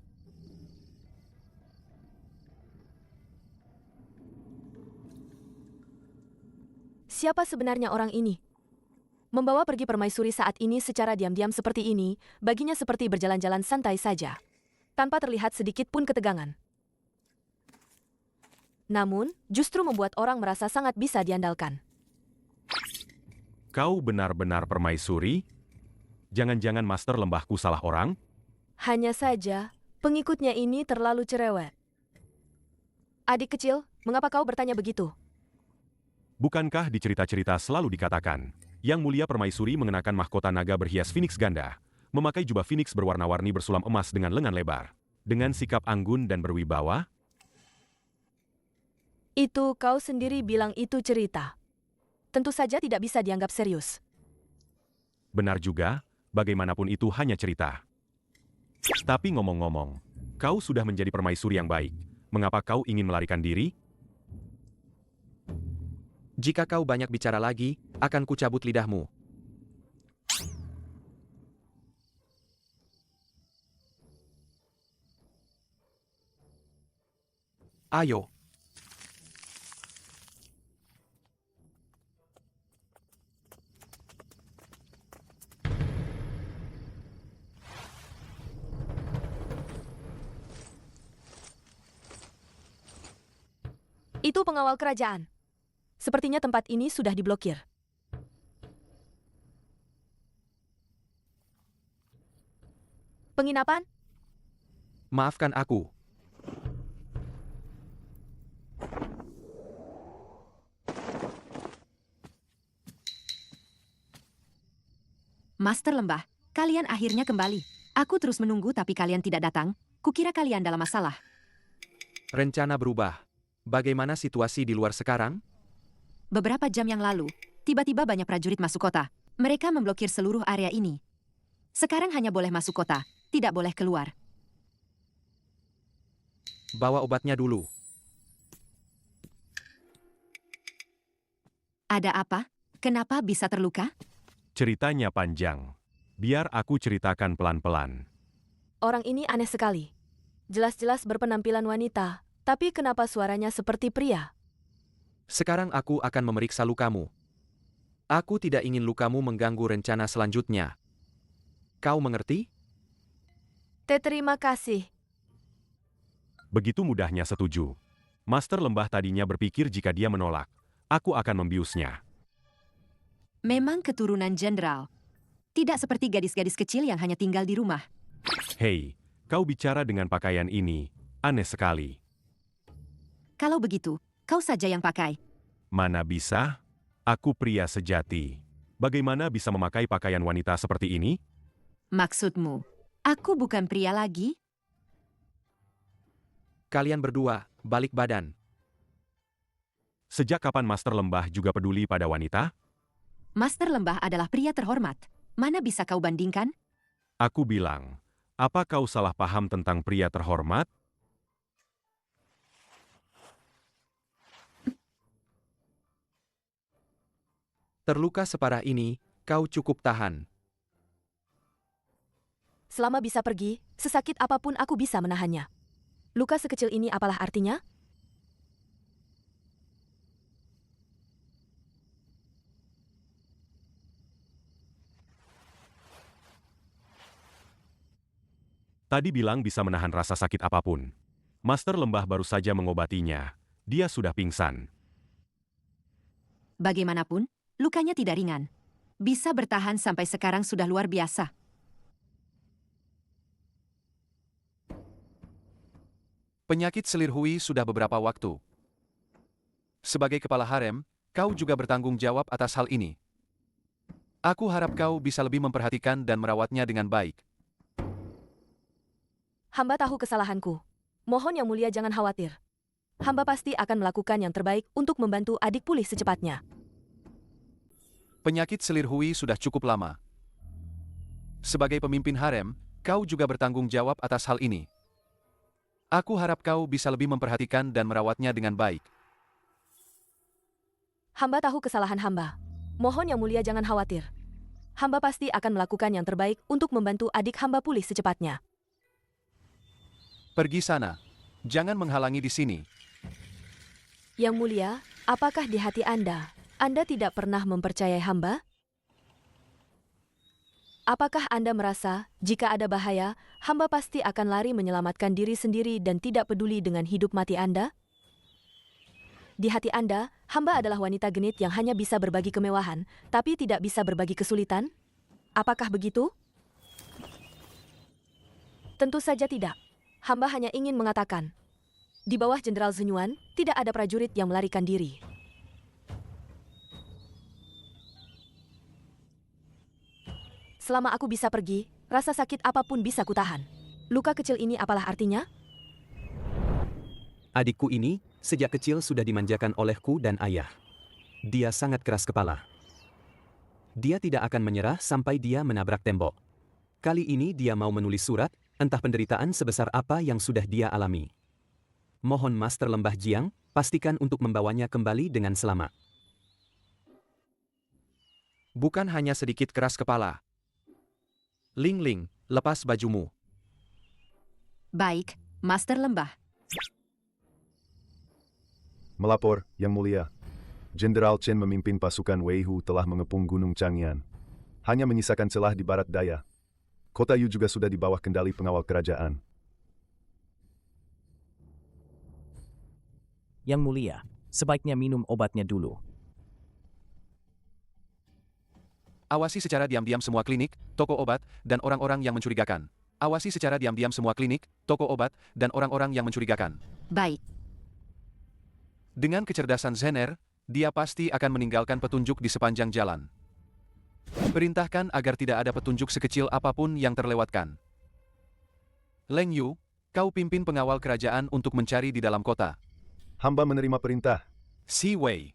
S1: Siapa sebenarnya orang ini? Membawa pergi permaisuri saat ini secara diam-diam seperti ini, baginya seperti berjalan-jalan santai saja, tanpa terlihat sedikit pun ketegangan. Namun, justru membuat orang merasa sangat bisa diandalkan.
S9: Kau benar-benar permaisuri? Jangan-jangan Master Lembahku salah orang?
S1: Hanya saja, pengikutnya ini terlalu cerewet. Adik kecil, mengapa kau bertanya begitu?
S9: Bukankah di cerita-cerita selalu dikatakan, Yang Mulia Permaisuri mengenakan mahkota naga berhias Phoenix ganda, memakai jubah Phoenix berwarna-warni bersulam emas dengan lengan lebar, dengan sikap anggun dan berwibawa?
S1: Itu kau sendiri bilang itu cerita. Tentu saja tidak bisa dianggap serius.
S9: Benar juga, bagaimanapun itu hanya cerita. Tapi ngomong-ngomong, kau sudah menjadi permaisuri yang baik. Mengapa kau ingin melarikan diri?
S2: Jika kau banyak bicara lagi, akan kucabut lidahmu. Ayo.
S1: Itu pengawal kerajaan. Sepertinya tempat ini sudah diblokir. Penginapan?
S2: Maafkan aku.
S10: Master Lembah, kalian akhirnya kembali. Aku terus menunggu tapi kalian tidak datang. Kukira kalian dalam masalah.
S2: Rencana berubah. Bagaimana situasi di luar sekarang?
S10: Beberapa jam yang lalu, tiba-tiba banyak prajurit masuk kota. Mereka memblokir seluruh area ini. Sekarang hanya boleh masuk kota, tidak boleh keluar.
S2: Bawa obatnya dulu.
S10: Ada apa? Kenapa bisa terluka?
S9: Ceritanya panjang. Biar aku ceritakan pelan-pelan.
S1: Orang ini aneh sekali. Jelas-jelas berpenampilan wanita, tapi kenapa suaranya seperti pria?
S2: Sekarang aku akan memeriksa lukamu. Aku tidak ingin lukamu mengganggu rencana selanjutnya. Kau mengerti?
S1: Terima kasih.
S9: Begitu mudahnya setuju. Master Lembah tadinya berpikir jika dia menolak, aku akan membiusnya.
S10: Memang keturunan jenderal. Tidak seperti gadis-gadis kecil yang hanya tinggal di rumah.
S9: Hei, kau bicara dengan pakaian ini, aneh sekali.
S10: Kalau begitu, kau saja yang pakai.
S9: Mana bisa? Aku pria sejati. Bagaimana bisa memakai pakaian wanita seperti ini?
S10: Maksudmu, aku bukan pria lagi?
S2: Kalian berdua, balik badan.
S9: Sejak kapan Master Lembah juga peduli pada wanita?
S10: Master Lembah adalah pria terhormat. Mana bisa kau bandingkan?
S9: Aku bilang, apa kau salah paham tentang pria terhormat?
S2: Terluka separah ini, kau cukup tahan.
S1: Selama bisa pergi, sesakit apapun aku bisa menahannya. Luka sekecil ini apalah artinya?
S9: Tadi bilang bisa menahan rasa sakit apapun. Master Lembah baru saja mengobatinya. Dia sudah pingsan.
S10: Bagaimanapun, lukanya tidak ringan. Bisa bertahan sampai sekarang sudah luar biasa.
S2: Penyakit selir hui sudah beberapa waktu. Sebagai kepala harem, kau juga bertanggung jawab atas hal ini. Aku harap kau bisa lebih memperhatikan dan merawatnya dengan baik.
S1: Hamba tahu kesalahanku. Mohon Yang Mulia jangan khawatir. Hamba pasti akan melakukan yang terbaik untuk membantu adik pulih secepatnya.
S2: Penyakit selir hui sudah cukup lama. Sebagai pemimpin harem, kau juga bertanggung jawab atas hal ini. Aku harap kau bisa lebih memperhatikan dan merawatnya dengan baik.
S1: Hamba tahu kesalahan hamba. Mohon Yang Mulia jangan khawatir. Hamba pasti akan melakukan yang terbaik untuk membantu adik hamba pulih secepatnya.
S2: Pergi sana. Jangan menghalangi di sini.
S1: Yang Mulia, apakah di hati Anda tidak pernah mempercayai hamba? Apakah Anda merasa jika ada bahaya, hamba pasti akan lari menyelamatkan diri sendiri dan tidak peduli dengan hidup mati Anda? Di hati Anda, hamba adalah wanita genit yang hanya bisa berbagi kemewahan, tapi tidak bisa berbagi kesulitan? Apakah begitu? Tentu saja tidak. Hamba hanya ingin mengatakan, di bawah Jenderal Zenyuan, tidak ada prajurit yang melarikan diri. Selama aku bisa pergi, rasa sakit apapun bisa kutahan. Luka kecil ini apalah artinya?
S11: Adikku ini, sejak kecil sudah dimanjakan olehku dan ayah. Dia sangat keras kepala. Dia tidak akan menyerah sampai dia menabrak tembok. Kali ini dia mau menulis surat, entah penderitaan sebesar apa yang sudah dia alami. Mohon Master Lembah Jiang, pastikan untuk membawanya kembali dengan selamat.
S2: Bukan hanya sedikit keras kepala. Ling Ling, lepas bajumu.
S10: Baik, Master Lembah.
S4: Melapor, Yang Mulia. Jenderal Chen memimpin pasukan Weihu telah mengepung Gunung Changyan. Hanya menyisakan celah di barat daya. Kota Yu juga sudah di bawah kendali pengawal kerajaan.
S12: Yang Mulia, sebaiknya minum obatnya dulu.
S2: Awasi secara diam-diam semua klinik, toko obat, dan orang-orang yang mencurigakan. Awasi secara diam-diam semua klinik, toko obat, dan orang-orang yang mencurigakan.
S10: Baik.
S2: Dengan kecerdasan Zener, dia pasti akan meninggalkan petunjuk di sepanjang jalan. Perintahkan agar tidak ada petunjuk sekecil apapun yang terlewatkan. Leng Yu, kau pimpin pengawal kerajaan untuk mencari di dalam kota.
S4: Hamba menerima perintah.
S2: Si Wei,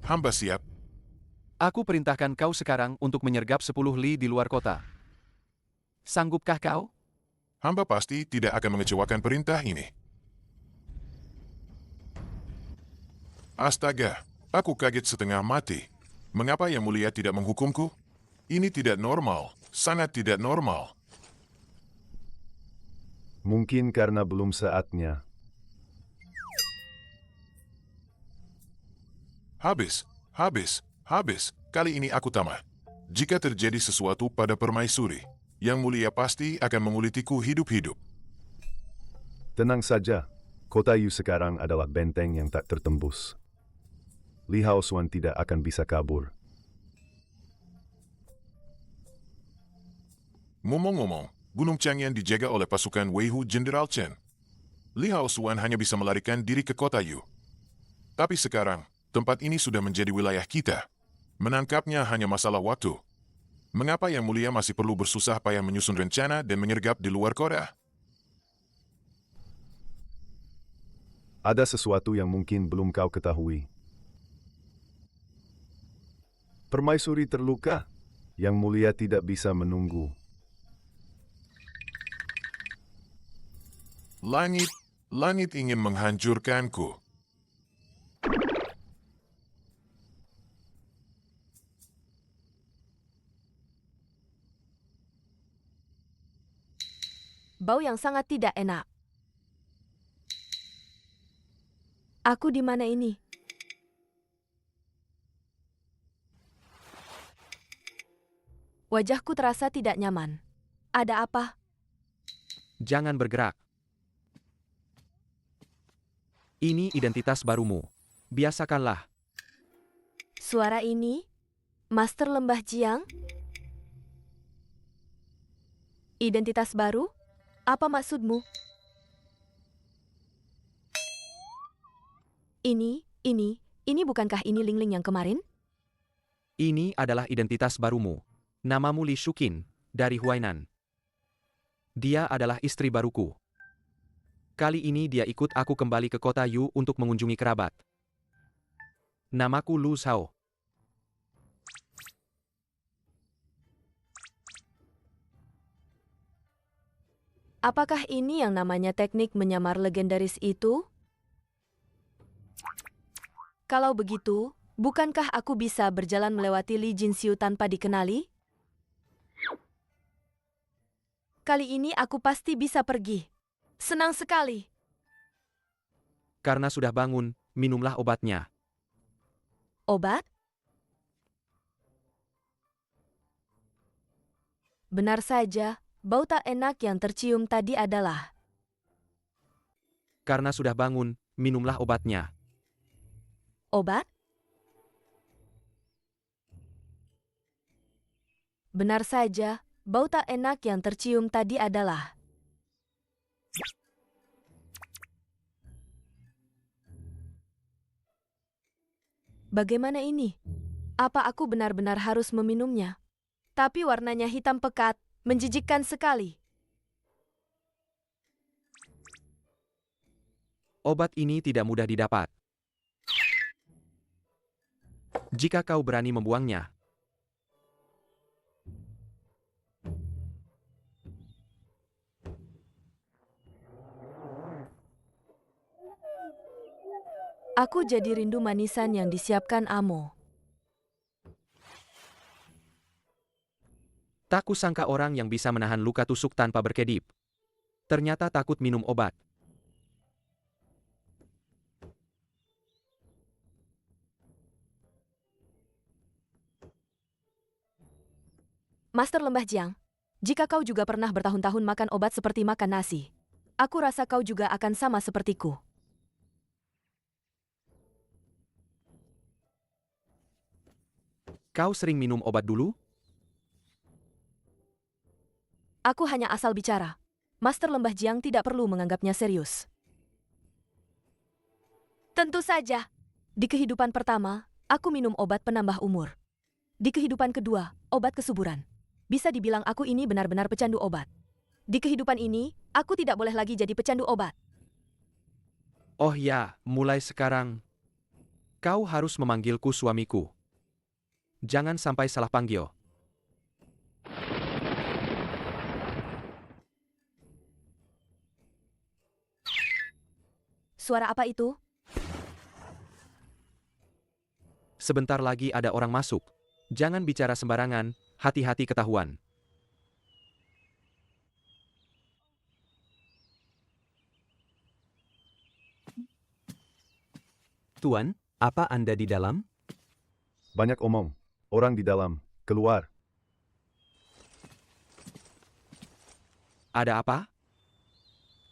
S13: Hamba siap.
S2: aku perintahkan kau sekarang untuk menyergap 10 li di luar kota. Sanggupkah kau?
S13: Hamba pasti tidak akan mengecewakan perintah ini. Astaga, aku kaget setengah mati. Mengapa Yang Mulia tidak menghukumku? Ini tidak normal, sangat tidak normal.
S4: Mungkin karena belum saatnya.
S13: Habis. Kali ini aku tamat. Jika terjadi sesuatu pada permaisuri, Yang Mulia pasti akan mengulitiku hidup-hidup.
S4: Tenang saja, kota Yu sekarang adalah benteng yang tak tertembus. Li Haosuan tidak akan bisa kabur.
S13: Ngomong-ngomong, Gunung Changyan dijaga oleh pasukan Weihu Jenderal Chen. Li Haosuan hanya bisa melarikan diri ke kota Yu. Tapi sekarang, tempat ini sudah menjadi wilayah kita. Menangkapnya hanya masalah waktu. Mengapa Yang Mulia masih perlu bersusah payah menyusun rencana dan menyergap di luar kota?
S4: Ada sesuatu yang mungkin belum kau ketahui. Permaisuri terluka. Yang Mulia tidak bisa menunggu.
S13: Langit ingin menghancurkanku.
S1: Bau yang sangat tidak enak. Aku di mana ini? Wajahku terasa tidak nyaman. Ada apa?
S2: Jangan bergerak. Ini identitas barumu. Biasakanlah.
S1: Suara ini? Master Lembah Jiang? Identitas baru? Apa maksudmu? Ini bukankah ini Ling Ling yang kemarin?
S2: Ini adalah identitas barumu. Namamu Li Shuqin, dari Huainan. Dia adalah istri baruku. Kali ini dia ikut aku kembali ke kota Yu untuk mengunjungi kerabat. Namaku Lu Shao.
S1: Apakah ini yang namanya teknik menyamar legendaris itu? Kalau begitu, bukankah aku bisa berjalan melewati Li Jinxiu tanpa dikenali? Kali ini aku pasti bisa pergi. Senang sekali.
S2: Karena sudah bangun, minumlah obatnya.
S1: Obat? Benar saja, bau tak enak yang tercium tadi adalah...
S2: Karena sudah bangun, minumlah obatnya.
S1: Obat? Benar saja, bau tak enak yang tercium tadi adalah... Bagaimana ini? Apa aku benar-benar harus meminumnya? Tapi warnanya hitam pekat, menjijikkan sekali.
S2: Obat ini tidak mudah didapat. Jika kau berani membuangnya,
S1: aku jadi rindu manisan yang disiapkan Amo.
S2: tak kusangka orang yang bisa menahan luka tusuk tanpa berkedip. Ternyata takut minum obat.
S1: Master Lembah Jiang, jika kau juga pernah bertahun-tahun makan obat seperti makan nasi, aku rasa kau juga akan sama sepertiku.
S2: Kau sering minum obat dulu?
S1: Aku hanya asal bicara. Master Lembah Jiang tidak perlu menganggapnya serius. Tentu saja. Di kehidupan pertama, aku minum obat penambah umur. Di kehidupan kedua, obat kesuburan. Bisa dibilang aku ini benar-benar pecandu obat. Di kehidupan ini, aku tidak boleh lagi jadi pecandu obat.
S2: Oh ya, mulai sekarang, kau harus memanggilku suamiku. Jangan sampai salah panggil.
S1: Suara apa itu?
S2: Sebentar lagi ada orang masuk. Jangan bicara sembarangan, hati-hati ketahuan.
S11: Tuan, apa Anda di dalam?
S4: Banyak omong. Orang di dalam. Keluar.
S2: Ada apa?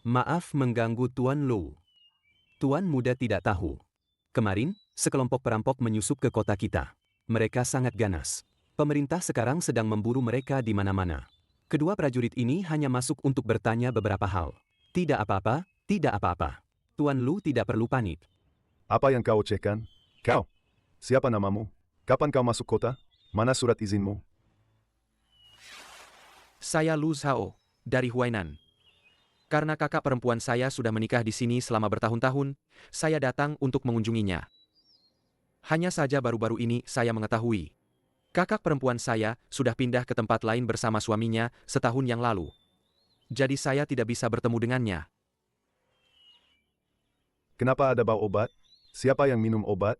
S11: Maaf mengganggu Tuan Lu. Tuan muda tidak tahu. Kemarin, sekelompok perampok menyusup ke kota kita. Mereka sangat ganas. Pemerintah sekarang sedang memburu mereka di mana-mana. Kedua prajurit ini hanya masuk untuk bertanya beberapa hal. Tidak apa-apa, tidak apa-apa. Tuan Lu tidak perlu panik.
S4: Apa yang kau cekkan? Kau? Siapa namamu? Kapan kau masuk kota? Mana surat izinmu?
S2: Saya Lu Zhao, dari Huainan. Karena kakak perempuan saya sudah menikah di sini selama bertahun-tahun, saya datang untuk mengunjunginya. Hanya saja baru-baru ini saya mengetahui. Kakak perempuan saya sudah pindah ke tempat lain bersama suaminya setahun yang lalu. Jadi saya tidak bisa bertemu dengannya.
S4: Kenapa ada bau obat? Siapa yang minum obat?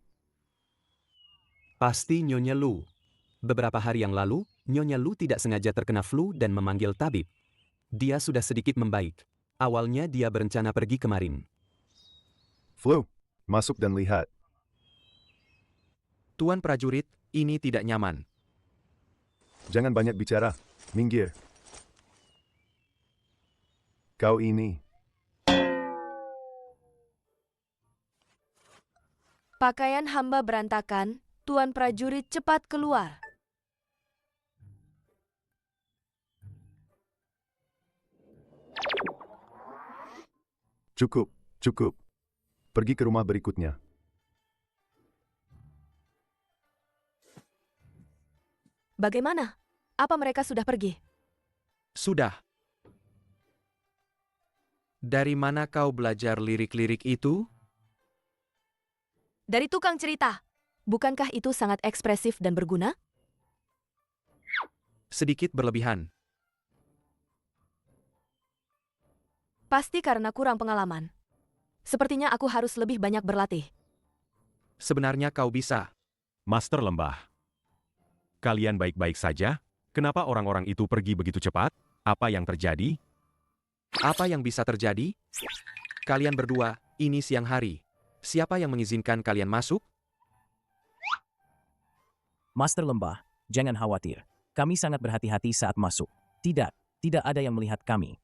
S11: Pasti Nyonya Lu. Beberapa hari yang lalu, Nyonya Lu tidak sengaja terkena flu dan memanggil tabib. Dia sudah sedikit membaik. Awalnya dia berencana pergi kemarin.
S4: Flu. Masuk dan lihat.
S2: Tuan prajurit, ini tidak nyaman.
S4: Jangan banyak bicara. Minggir. Kau ini.
S1: Pakaian hamba berantakan, Tuan prajurit cepat keluar.
S4: Cukup, cukup. Pergi ke rumah berikutnya.
S1: Bagaimana? Apa mereka sudah pergi?
S2: Sudah. Dari mana kau belajar lirik-lirik itu?
S1: Dari tukang cerita. Bukankah itu sangat ekspresif dan berguna?
S2: Sedikit berlebihan.
S1: Pasti karena kurang pengalaman. Sepertinya aku harus lebih banyak berlatih.
S2: Sebenarnya kau bisa.
S9: Master Lembah. Kalian baik-baik saja? Kenapa orang-orang itu pergi begitu cepat? Apa yang terjadi?
S2: Apa yang bisa terjadi? Kalian berdua, ini siang hari. Siapa yang mengizinkan kalian masuk?
S12: Master Lembah, jangan khawatir. Kami sangat berhati-hati saat masuk. Tidak ada yang melihat kami.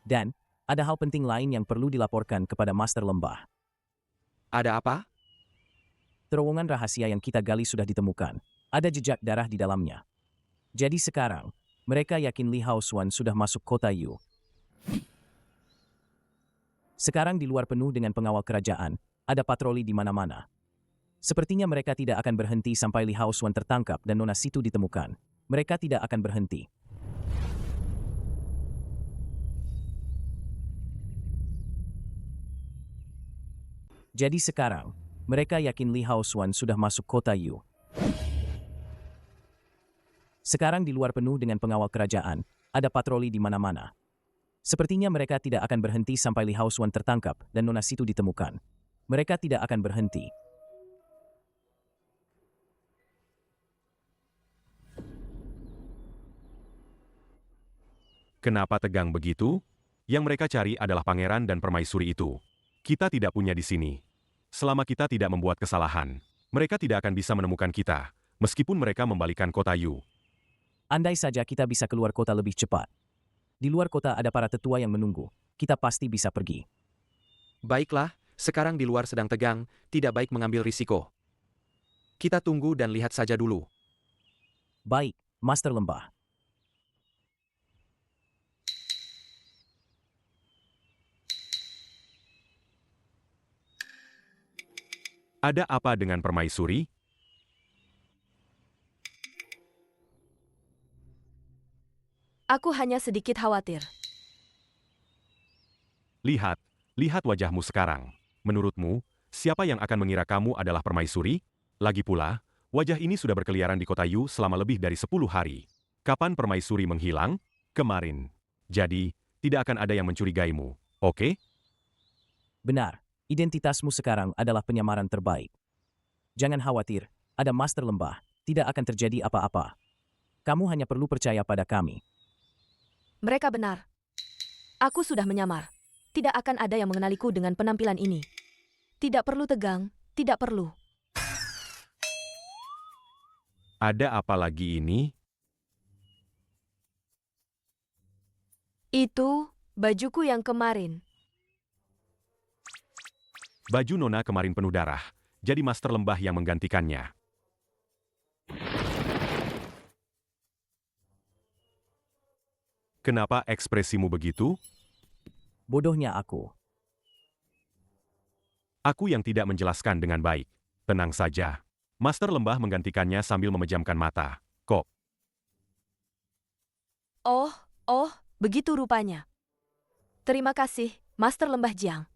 S12: Dan, ada hal penting lain yang perlu dilaporkan kepada Master Lembah.
S2: Ada apa?
S12: Terowongan rahasia yang kita gali sudah ditemukan. Ada jejak darah di dalamnya. Jadi sekarang, Mereka yakin Li Haosuan sudah masuk kota Yu. Sekarang di luar penuh dengan pengawal kerajaan, ada patroli di mana-mana. Sepertinya mereka tidak akan berhenti sampai Li Haosuan tertangkap dan Nona Situ ditemukan. Mereka tidak akan berhenti. Jadi sekarang, mereka yakin Li Haosuan sudah masuk kota Yu. Sekarang di luar penuh dengan pengawal kerajaan, ada patroli di mana-mana. Sepertinya mereka tidak akan berhenti sampai Li Haosuan tertangkap dan Nona Situ ditemukan. Mereka tidak akan berhenti.
S9: Kenapa tegang begitu? Yang mereka cari adalah pangeran dan permaisuri itu. Kita tidak punya di sini. Selama kita tidak membuat kesalahan, mereka tidak akan bisa menemukan kita, meskipun mereka membalikan kota Yu.
S12: Andai saja kita bisa keluar kota lebih cepat. Di luar kota ada para tetua yang menunggu. Kita pasti bisa pergi.
S2: Baiklah, sekarang di luar sedang tegang, tidak baik mengambil risiko. Kita tunggu dan lihat saja dulu.
S12: Baik, Master Lembah.
S9: Ada apa dengan permaisuri?
S1: Aku hanya sedikit khawatir.
S9: Lihat wajahmu sekarang. Menurutmu, siapa yang akan mengira kamu adalah permaisuri? Lagi pula, wajah ini sudah berkeliaran di kota Yu selama lebih dari 10 hari. Kapan permaisuri menghilang? Kemarin. Jadi, tidak akan ada yang mencurigaimu, oke?
S12: Benar, identitasmu sekarang adalah penyamaran terbaik. Jangan khawatir, ada Master Lembah, tidak akan terjadi apa-apa. Kamu hanya perlu percaya pada kami.
S1: Mereka benar. Aku sudah menyamar. Tidak akan ada yang mengenaliku dengan penampilan ini. Tidak perlu tegang, tidak perlu.
S9: Ada apa lagi ini?
S1: Itu bajuku yang kemarin.
S9: Baju Nona kemarin penuh darah, jadi Master Lembah yang menggantikannya. Kenapa ekspresimu begitu?
S12: Bodohnya aku.
S9: Aku yang tidak menjelaskan dengan baik. Tenang saja. Master Lembah menggantikannya sambil memejamkan mata. Kok?
S1: Oh, begitu rupanya. Terima kasih, Master Lembah Jiang.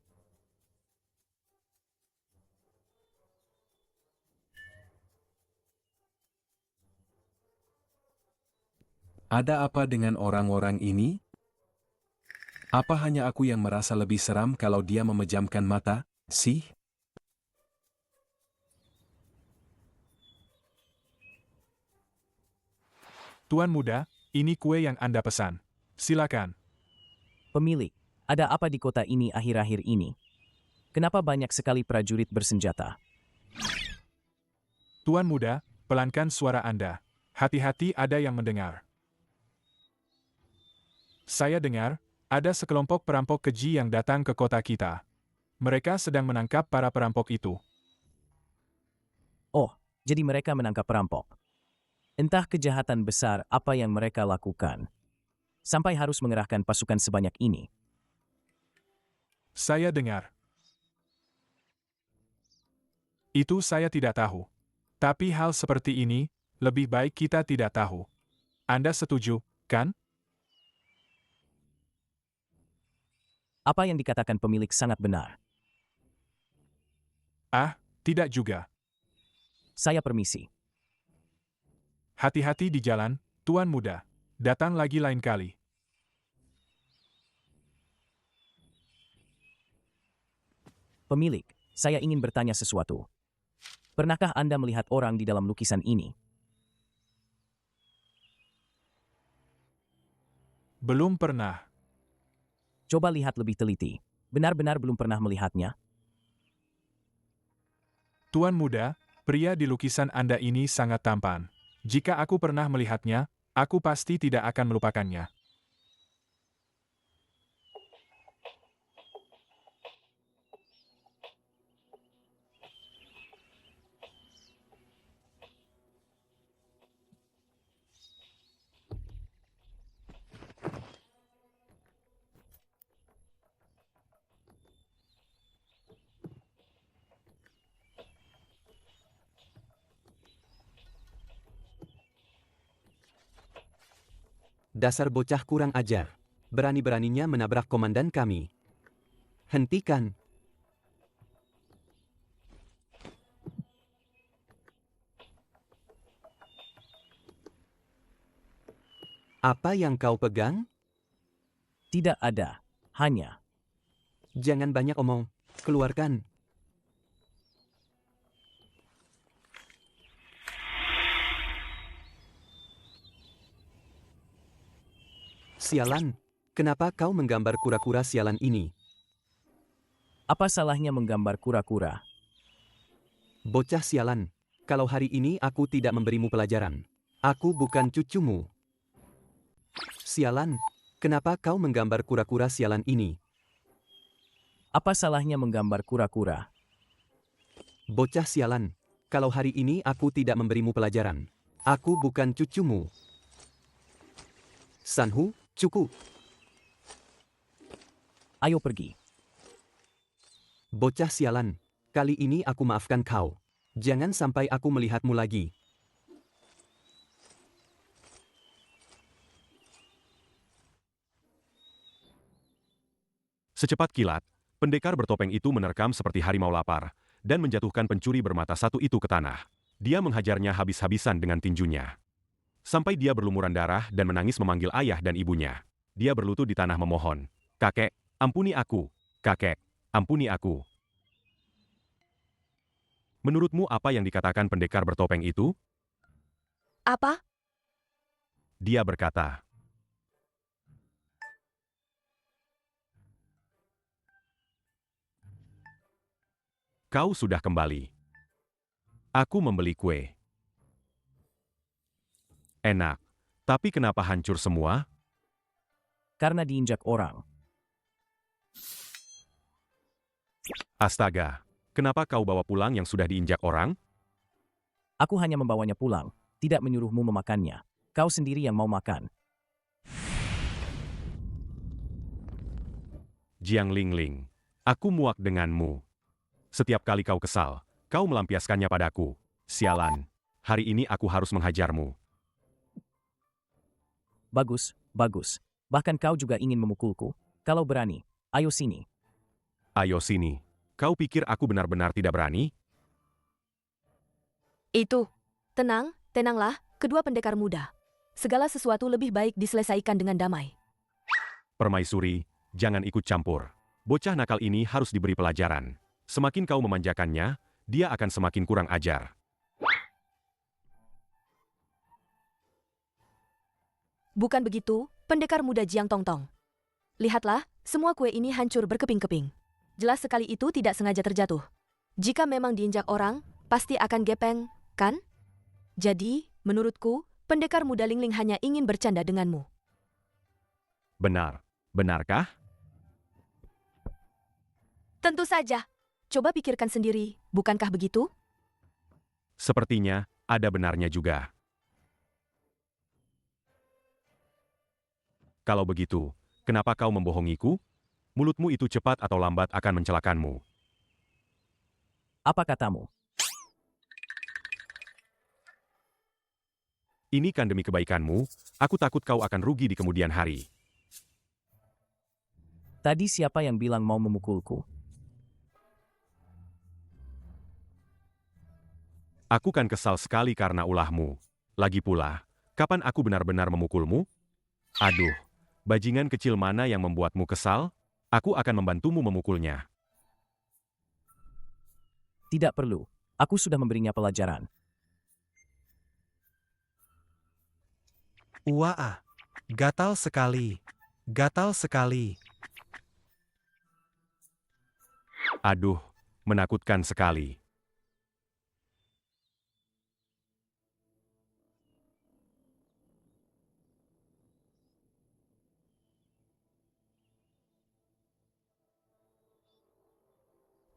S14: Ada apa dengan orang-orang ini? Apa hanya aku yang merasa lebih seram kalau dia memejamkan mata, sih?
S7: Tuan Muda, ini kue yang Anda pesan. Silakan.
S12: Pemilik, ada apa di kota ini akhir-akhir ini? Kenapa banyak sekali prajurit bersenjata?
S7: Tuan Muda, pelankan suara Anda. Hati-hati ada yang mendengar. Saya dengar, ada sekelompok perampok keji yang datang ke kota kita. Mereka sedang menangkap para perampok itu.
S12: Oh, jadi mereka menangkap perampok. Entah kejahatan besar apa yang mereka lakukan. Sampai harus mengerahkan pasukan sebanyak ini.
S7: Saya dengar. Itu saya tidak tahu. Tapi hal seperti ini, lebih baik kita tidak tahu. Anda setuju, kan?
S12: Apa yang dikatakan pemilik sangat benar.
S7: Ah, tidak juga.
S12: Saya permisi.
S7: Hati-hati di jalan, Tuan Muda. Datang lagi lain kali.
S12: Pemilik, saya ingin bertanya sesuatu. Pernahkah Anda melihat orang di dalam lukisan ini?
S7: Belum pernah.
S12: Coba lihat lebih teliti. Benar-benar belum pernah melihatnya?
S7: Tuan Muda, pria di lukisan Anda ini sangat tampan. Jika aku pernah melihatnya, aku pasti tidak akan melupakannya.
S11: Dasar bocah kurang ajar. Berani-beraninya menabrak komandan kami. Hentikan. Apa yang kau pegang?
S12: Tidak ada. Hanya.
S11: Jangan banyak omong. Keluarkan. Sialan. Kenapa kau menggambar kura-kura sialan ini?
S12: Apa salahnya menggambar kura-kura?
S11: Bocah sialan. Kalau hari ini aku tidak memberimu pelajaran, aku bukan cucumu. Sialan. Kenapa kau menggambar kura-kura sialan ini?
S12: Apa salahnya menggambar kura-kura?
S11: Bocah sialan. Kalau hari ini aku tidak memberimu pelajaran, aku bukan cucumu. Sanhu, cukup.
S12: Ayo pergi.
S11: Bocah sialan. Kali ini aku maafkan kau. Jangan sampai aku melihatmu lagi.
S9: Secepat kilat, pendekar bertopeng itu menerkam seperti harimau lapar, dan menjatuhkan pencuri bermata satu itu ke tanah. Dia menghajarnya habis-habisan dengan tinjunya. Sampai dia berlumuran darah dan menangis memanggil ayah dan ibunya. Dia berlutut di tanah memohon, "Kakek, ampuni aku. Kakek, ampuni aku." Menurutmu apa yang dikatakan pendekar bertopeng itu?
S1: Apa?
S9: Dia berkata, "Kau sudah kembali. Aku membeli kue. Enak, tapi kenapa hancur semua?"
S12: Karena diinjak orang.
S9: Astaga, kenapa kau bawa pulang yang sudah diinjak orang?
S12: Aku hanya membawanya pulang, tidak menyuruhmu memakannya. Kau sendiri yang mau makan.
S9: Jiang Lingling, aku muak denganmu. Setiap kali kau kesal, kau melampiaskannya padaku. Sialan, hari ini aku harus menghajarmu.
S12: Bagus, bagus. Bahkan kau juga ingin memukulku. Kalau berani, ayo sini.
S9: Ayo sini. Kau pikir aku benar-benar tidak berani?
S1: Itu. Tenang, tenanglah, kedua pendekar muda. Segala sesuatu lebih baik diselesaikan dengan damai.
S9: Permaisuri, jangan ikut campur. Bocah nakal ini harus diberi pelajaran. Semakin kau memanjakannya, dia akan semakin kurang ajar.
S1: Bukan begitu, pendekar muda Jiang Tongtong. Lihatlah, semua kue ini hancur berkeping-keping. Jelas sekali itu tidak sengaja terjatuh. Jika memang diinjak orang, pasti akan gepeng, kan? Jadi, menurutku, pendekar muda Lingling hanya ingin bercanda denganmu.
S9: Benar. Benarkah?
S1: Tentu saja. Coba pikirkan sendiri, bukankah begitu?
S9: Sepertinya, ada benarnya juga. Kalau begitu, kenapa kau membohongiku? Mulutmu itu cepat atau lambat akan mencelakanmu.
S12: Apa katamu?
S9: Ini kan demi kebaikanmu, aku takut kau akan rugi di kemudian hari.
S12: Tadi siapa yang bilang mau memukulku?
S9: Aku kan kesal sekali karena ulahmu. Lagi pula, kapan aku benar-benar memukulmu? Aduh, bajingan kecil mana yang membuatmu kesal? Aku akan membantumu memukulnya.
S12: Tidak perlu. Aku sudah memberinya pelajaran.
S5: Wah, gatal sekali. Gatal sekali.
S9: Aduh, menakutkan sekali.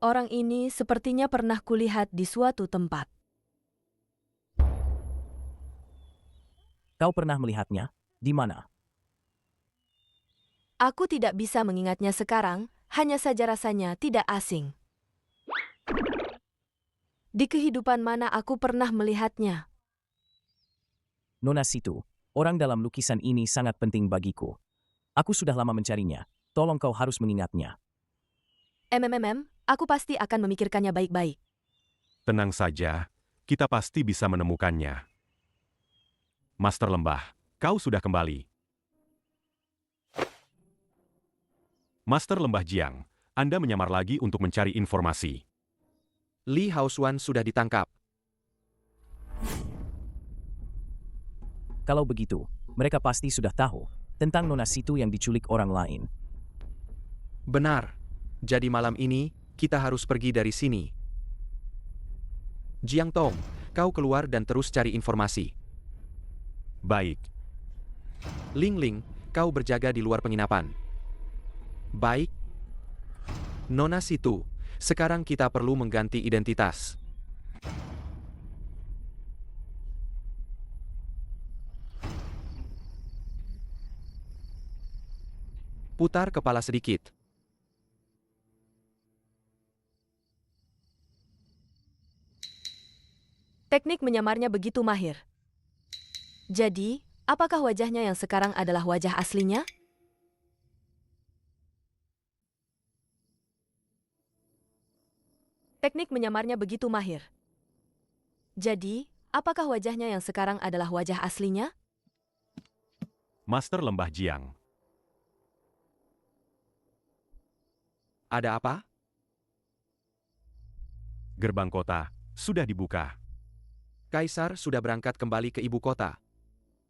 S1: Orang ini sepertinya pernah kulihat di suatu tempat.
S12: Kau pernah melihatnya? Di mana?
S1: Aku tidak bisa mengingatnya sekarang, hanya saja rasanya tidak asing. Di kehidupan mana aku pernah melihatnya?
S12: Nona situ. Orang dalam lukisan ini sangat penting bagiku. Aku sudah lama mencarinya. Tolong kau harus mengingatnya.
S1: Aku pasti akan memikirkannya baik-baik.
S9: Tenang saja, kita pasti bisa menemukannya. Master Lembah, kau sudah kembali. Master Lembah Jiang, Anda menyamar lagi untuk mencari informasi.
S2: Li Haosuan sudah ditangkap.
S12: Kalau begitu, mereka pasti sudah tahu tentang Nona Situ yang diculik orang lain.
S2: Benar. Jadi malam ini, kita harus pergi dari sini. Jiang Tong, kau keluar dan terus cari informasi.
S9: Baik.
S2: Ling Ling, kau berjaga di luar penginapan. Baik. Nona Situ, sekarang kita perlu mengganti identitas. Putar kepala sedikit.
S1: Teknik menyamarnya begitu mahir. Jadi, apakah wajahnya yang sekarang adalah wajah aslinya? Teknik menyamarnya begitu mahir. Jadi, apakah wajahnya yang sekarang adalah wajah aslinya?
S9: Master Lembah Jiang.
S2: Ada apa?
S9: Gerbang kota sudah dibuka.
S2: Kaisar sudah berangkat kembali ke ibu kota.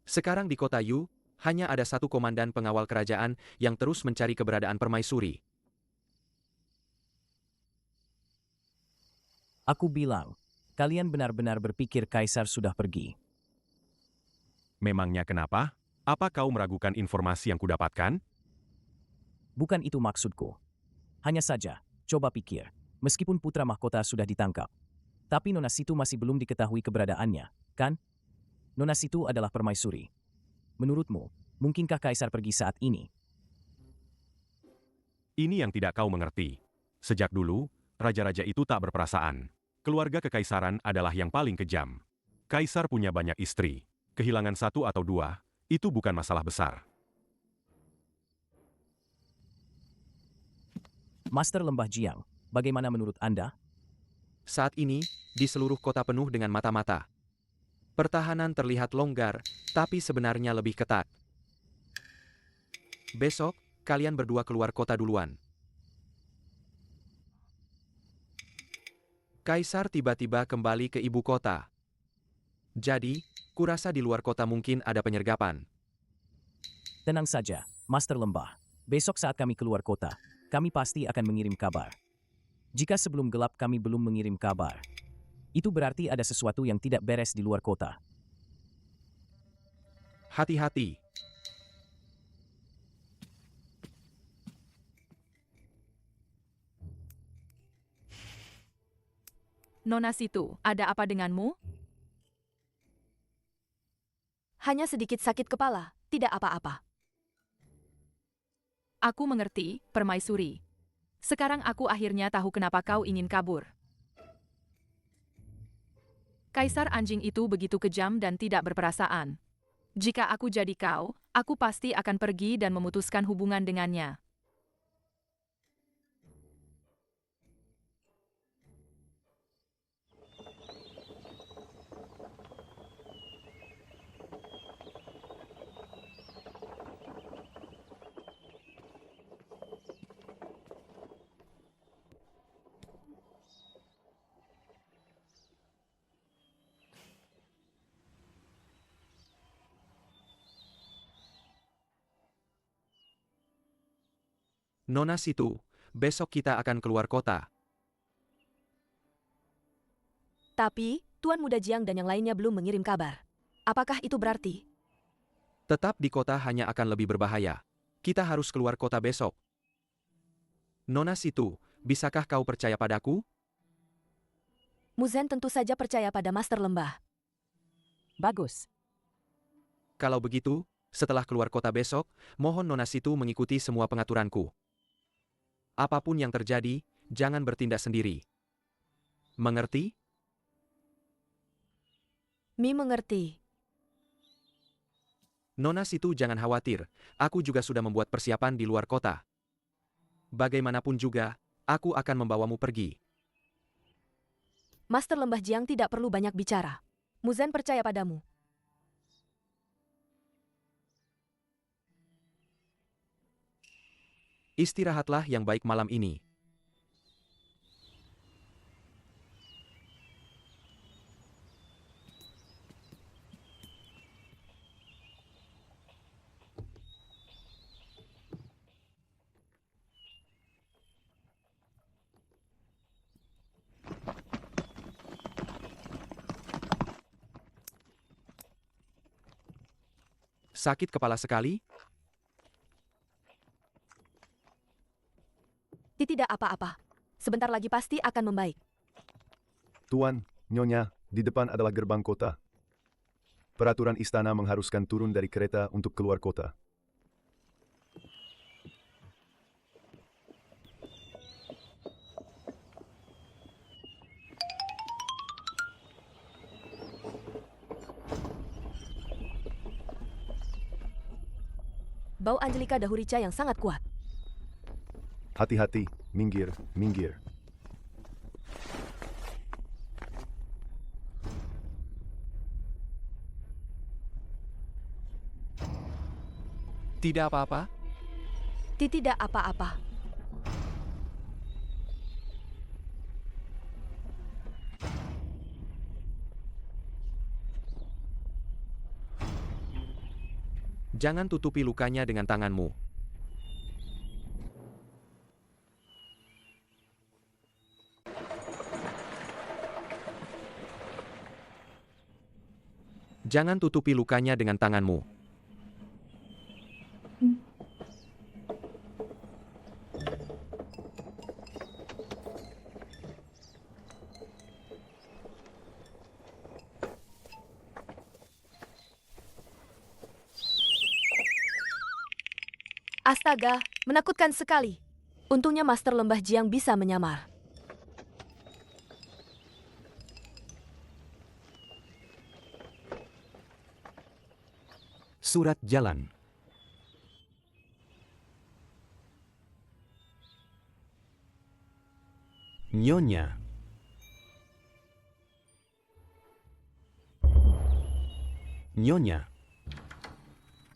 S2: Sekarang di kota Yu, hanya ada satu komandan pengawal kerajaan yang terus mencari keberadaan permaisuri.
S12: Aku bilang, kalian benar-benar berpikir Kaisar sudah pergi.
S9: Memangnya kenapa? Apa kau meragukan informasi yang kudapatkan?
S12: Bukan itu maksudku. Hanya saja, coba pikir, meskipun putra mahkota sudah ditangkap, tapi Nona Situ masih belum diketahui keberadaannya, kan? Nona Situ adalah permaisuri. Menurutmu, mungkinkah Kaisar pergi saat ini?
S9: Ini yang tidak kau mengerti. Sejak dulu, raja-raja itu tak berperasaan. Keluarga kekaisaran adalah yang paling kejam. Kaisar punya banyak istri. Kehilangan satu atau dua, itu bukan masalah besar.
S12: Master Lembah Jiang, bagaimana menurut Anda?
S2: Saat ini, di seluruh kota penuh dengan mata-mata. Pertahanan terlihat longgar, tapi sebenarnya lebih ketat. Besok, kalian berdua keluar kota duluan. Kaisar tiba-tiba kembali ke ibu kota. Jadi, kurasa di luar kota mungkin ada penyergapan.
S12: Tenang saja, Master Lembah. Besok saat kami keluar kota, kami pasti akan mengirim kabar. Jika sebelum gelap kami belum mengirim kabar, itu berarti ada sesuatu yang tidak beres di luar kota.
S2: Hati-hati.
S8: Nona Situ, ada apa denganmu?
S1: Hanya sedikit sakit kepala, tidak apa-apa.
S8: Aku mengerti, permaisuri. Sekarang aku akhirnya tahu kenapa kau ingin kabur. Kaisar anjing itu begitu kejam dan tidak berperasaan. Jika aku jadi kau, aku pasti akan pergi dan memutuskan hubungan dengannya.
S2: Nona Situ, besok kita akan keluar kota.
S1: Tapi, Tuan Muda Jiang dan yang lainnya belum mengirim kabar. Apakah itu berarti?
S2: Tetap di kota hanya akan lebih berbahaya. Kita harus keluar kota besok. Nona Situ, bisakah kau percaya padaku?
S1: Muzhen tentu saja percaya pada Master Lembah.
S3: Bagus.
S2: Kalau begitu, setelah keluar kota besok, mohon Nona Situ mengikuti semua pengaturanku. Apapun yang terjadi, jangan bertindak sendiri. Mengerti?
S1: Mi mengerti.
S2: Nona Situ jangan khawatir, aku juga sudah membuat persiapan di luar kota. Bagaimanapun juga, aku akan membawamu pergi.
S1: Master Lembah Jiang tidak perlu banyak bicara. Muzan percaya padamu.
S2: Istirahatlah yang baik malam ini. Sakit kepala sekali?
S1: Tidak apa-apa. Sebentar lagi pasti akan membaik.
S4: Tuan, Nyonya, di depan adalah gerbang kota. Peraturan istana mengharuskan turun dari kereta untuk keluar kota.
S1: Bau Angelika Dahurica yang sangat kuat.
S4: Hati-hati, minggir, minggir.
S2: Tidak apa-apa?
S1: Tidak apa-apa.
S2: Jangan tutupi lukanya dengan tanganmu. Jangan tutupi lukanya dengan tanganmu.
S1: Astaga, menakutkan sekali. Untungnya Master Lembah Jiang bisa menyamar.
S11: Surat jalan. Nyonya. Nyonya.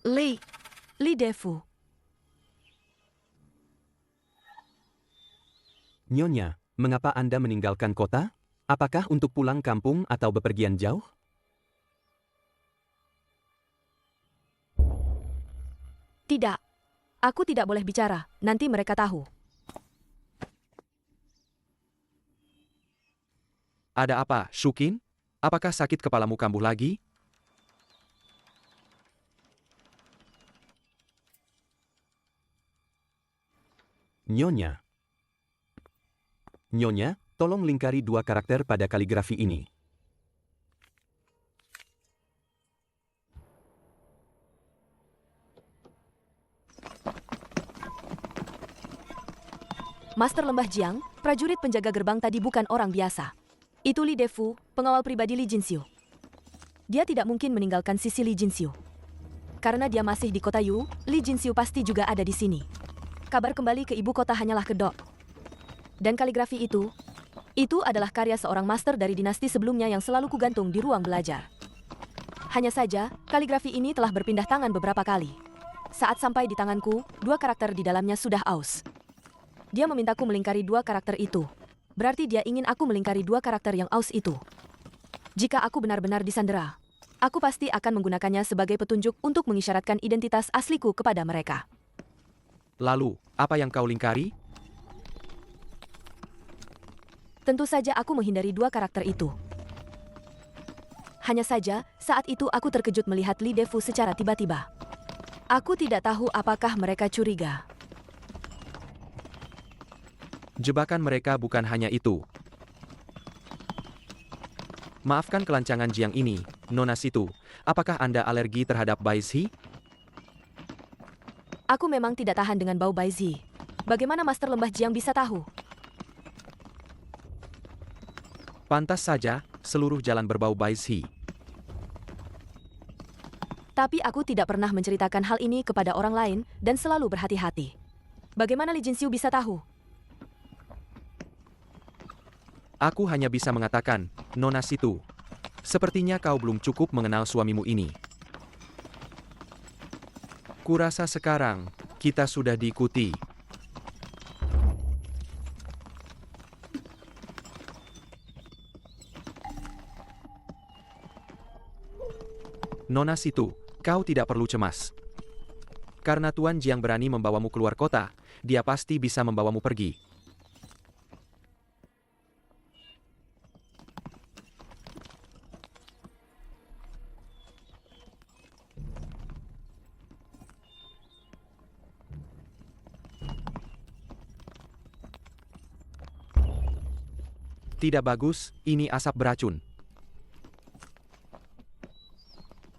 S1: Li Defu.
S11: Nyonya, mengapa Anda meninggalkan kota? Apakah untuk pulang kampung atau bepergian jauh?
S1: Tidak. Aku tidak boleh bicara. Nanti mereka tahu.
S2: Ada apa, Shukin? Apakah sakit kepalamu kambuh lagi?
S11: Nyonya. Nyonya, tolong lingkari 2 karakter pada kaligrafi ini.
S1: Master Lembah Jiang, prajurit penjaga gerbang tadi bukan orang biasa. Itu Li Defu, pengawal pribadi Li Jinxiu. Dia tidak mungkin meninggalkan sisi Li Jinxiu. Karena dia masih di kota Yu, Li Jinxiu pasti juga ada di sini. Kabar kembali ke ibu kota hanyalah kedok. Dan kaligrafi itu adalah karya seorang master dari dinasti sebelumnya yang selalu kugantung di ruang belajar. Hanya saja, kaligrafi ini telah berpindah tangan beberapa kali. Saat sampai di tanganku, 2 karakter di dalamnya sudah aus. Dia memintaku melingkari 2 karakter itu. Berarti dia ingin aku melingkari 2 karakter yang aus itu. Jika aku benar-benar disandera, aku pasti akan menggunakannya sebagai petunjuk untuk mengisyaratkan identitas asliku kepada mereka.
S2: Lalu, apa yang kau lingkari?
S1: Tentu saja aku menghindari 2 karakter itu. Hanya saja, saat itu aku terkejut melihat Li Defu secara tiba-tiba. Aku tidak tahu apakah mereka curiga.
S2: Jebakan mereka bukan hanya itu. Maafkan kelancangan Jiang ini, Nona Situ. Apakah Anda alergi terhadap Baizhi?
S1: Aku memang tidak tahan dengan bau Baizhi. Bagaimana Master Lembah Jiang bisa tahu?
S2: Pantas saja, seluruh jalan berbau Baizhi.
S1: Tapi aku tidak pernah menceritakan hal ini kepada orang lain dan selalu berhati-hati. Bagaimana Li Jinxiu bisa tahu?
S2: Aku hanya bisa mengatakan, Nona Situ. Sepertinya kau belum cukup mengenal suamimu ini. Kurasa sekarang, kita sudah diikuti. Nona Situ, kau tidak perlu cemas. Karena Tuan Jiang berani membawamu keluar kota, dia pasti bisa membawamu pergi. Tidak bagus, ini asap beracun.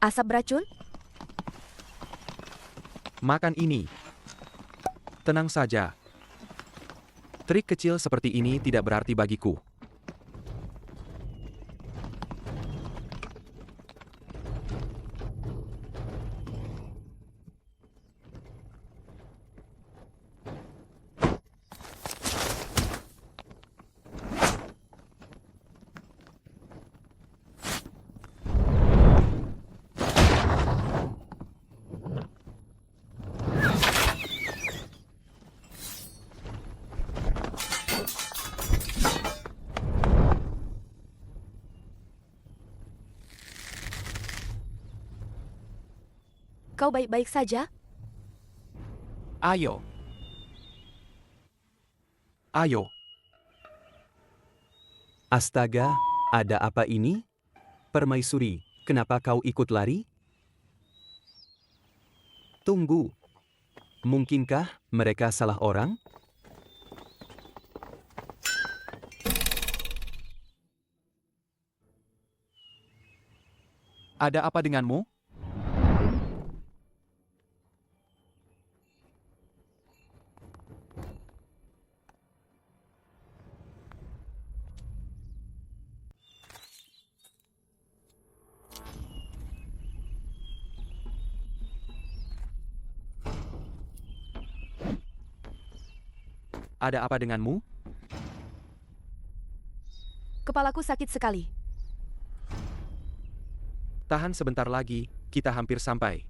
S1: Asap beracun?
S2: Makan ini. Tenang saja. Trik kecil seperti ini tidak berarti bagiku.
S1: Kau baik-baik saja?
S2: Ayo. Ayo.
S11: Astaga, ada apa ini? Permaisuri, kenapa kau ikut lari? Tunggu. Mungkinkah mereka salah orang?
S2: Ada apa denganmu? Ada apa denganmu?
S1: Kepalaku sakit sekali.
S2: Tahan sebentar lagi, kita hampir sampai.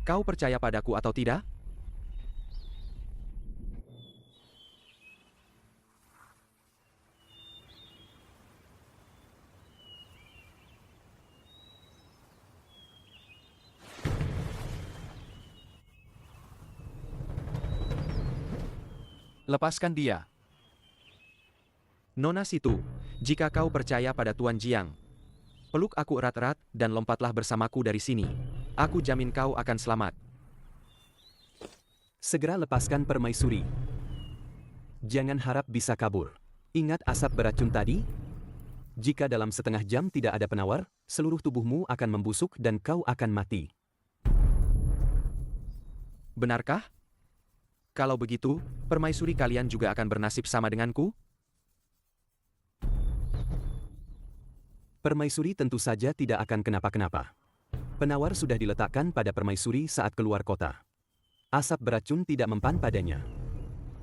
S2: Kau percaya padaku atau tidak? Lepaskan dia. Nona Situ, jika kau percaya pada Tuan Jiang, peluk aku erat-erat dan lompatlah bersamaku dari sini. Aku jamin kau akan selamat.
S11: Segera lepaskan permaisuri. Jangan harap bisa kabur. Ingat asap beracun tadi? Jika dalam setengah jam tidak ada penawar, seluruh tubuhmu akan membusuk dan kau akan mati.
S2: Benarkah? Kalau begitu, permaisuri kalian juga akan bernasib sama denganku?
S11: Permaisuri tentu saja tidak akan kenapa-kenapa. Penawar sudah diletakkan pada permaisuri saat keluar kota. Asap beracun tidak mempan padanya.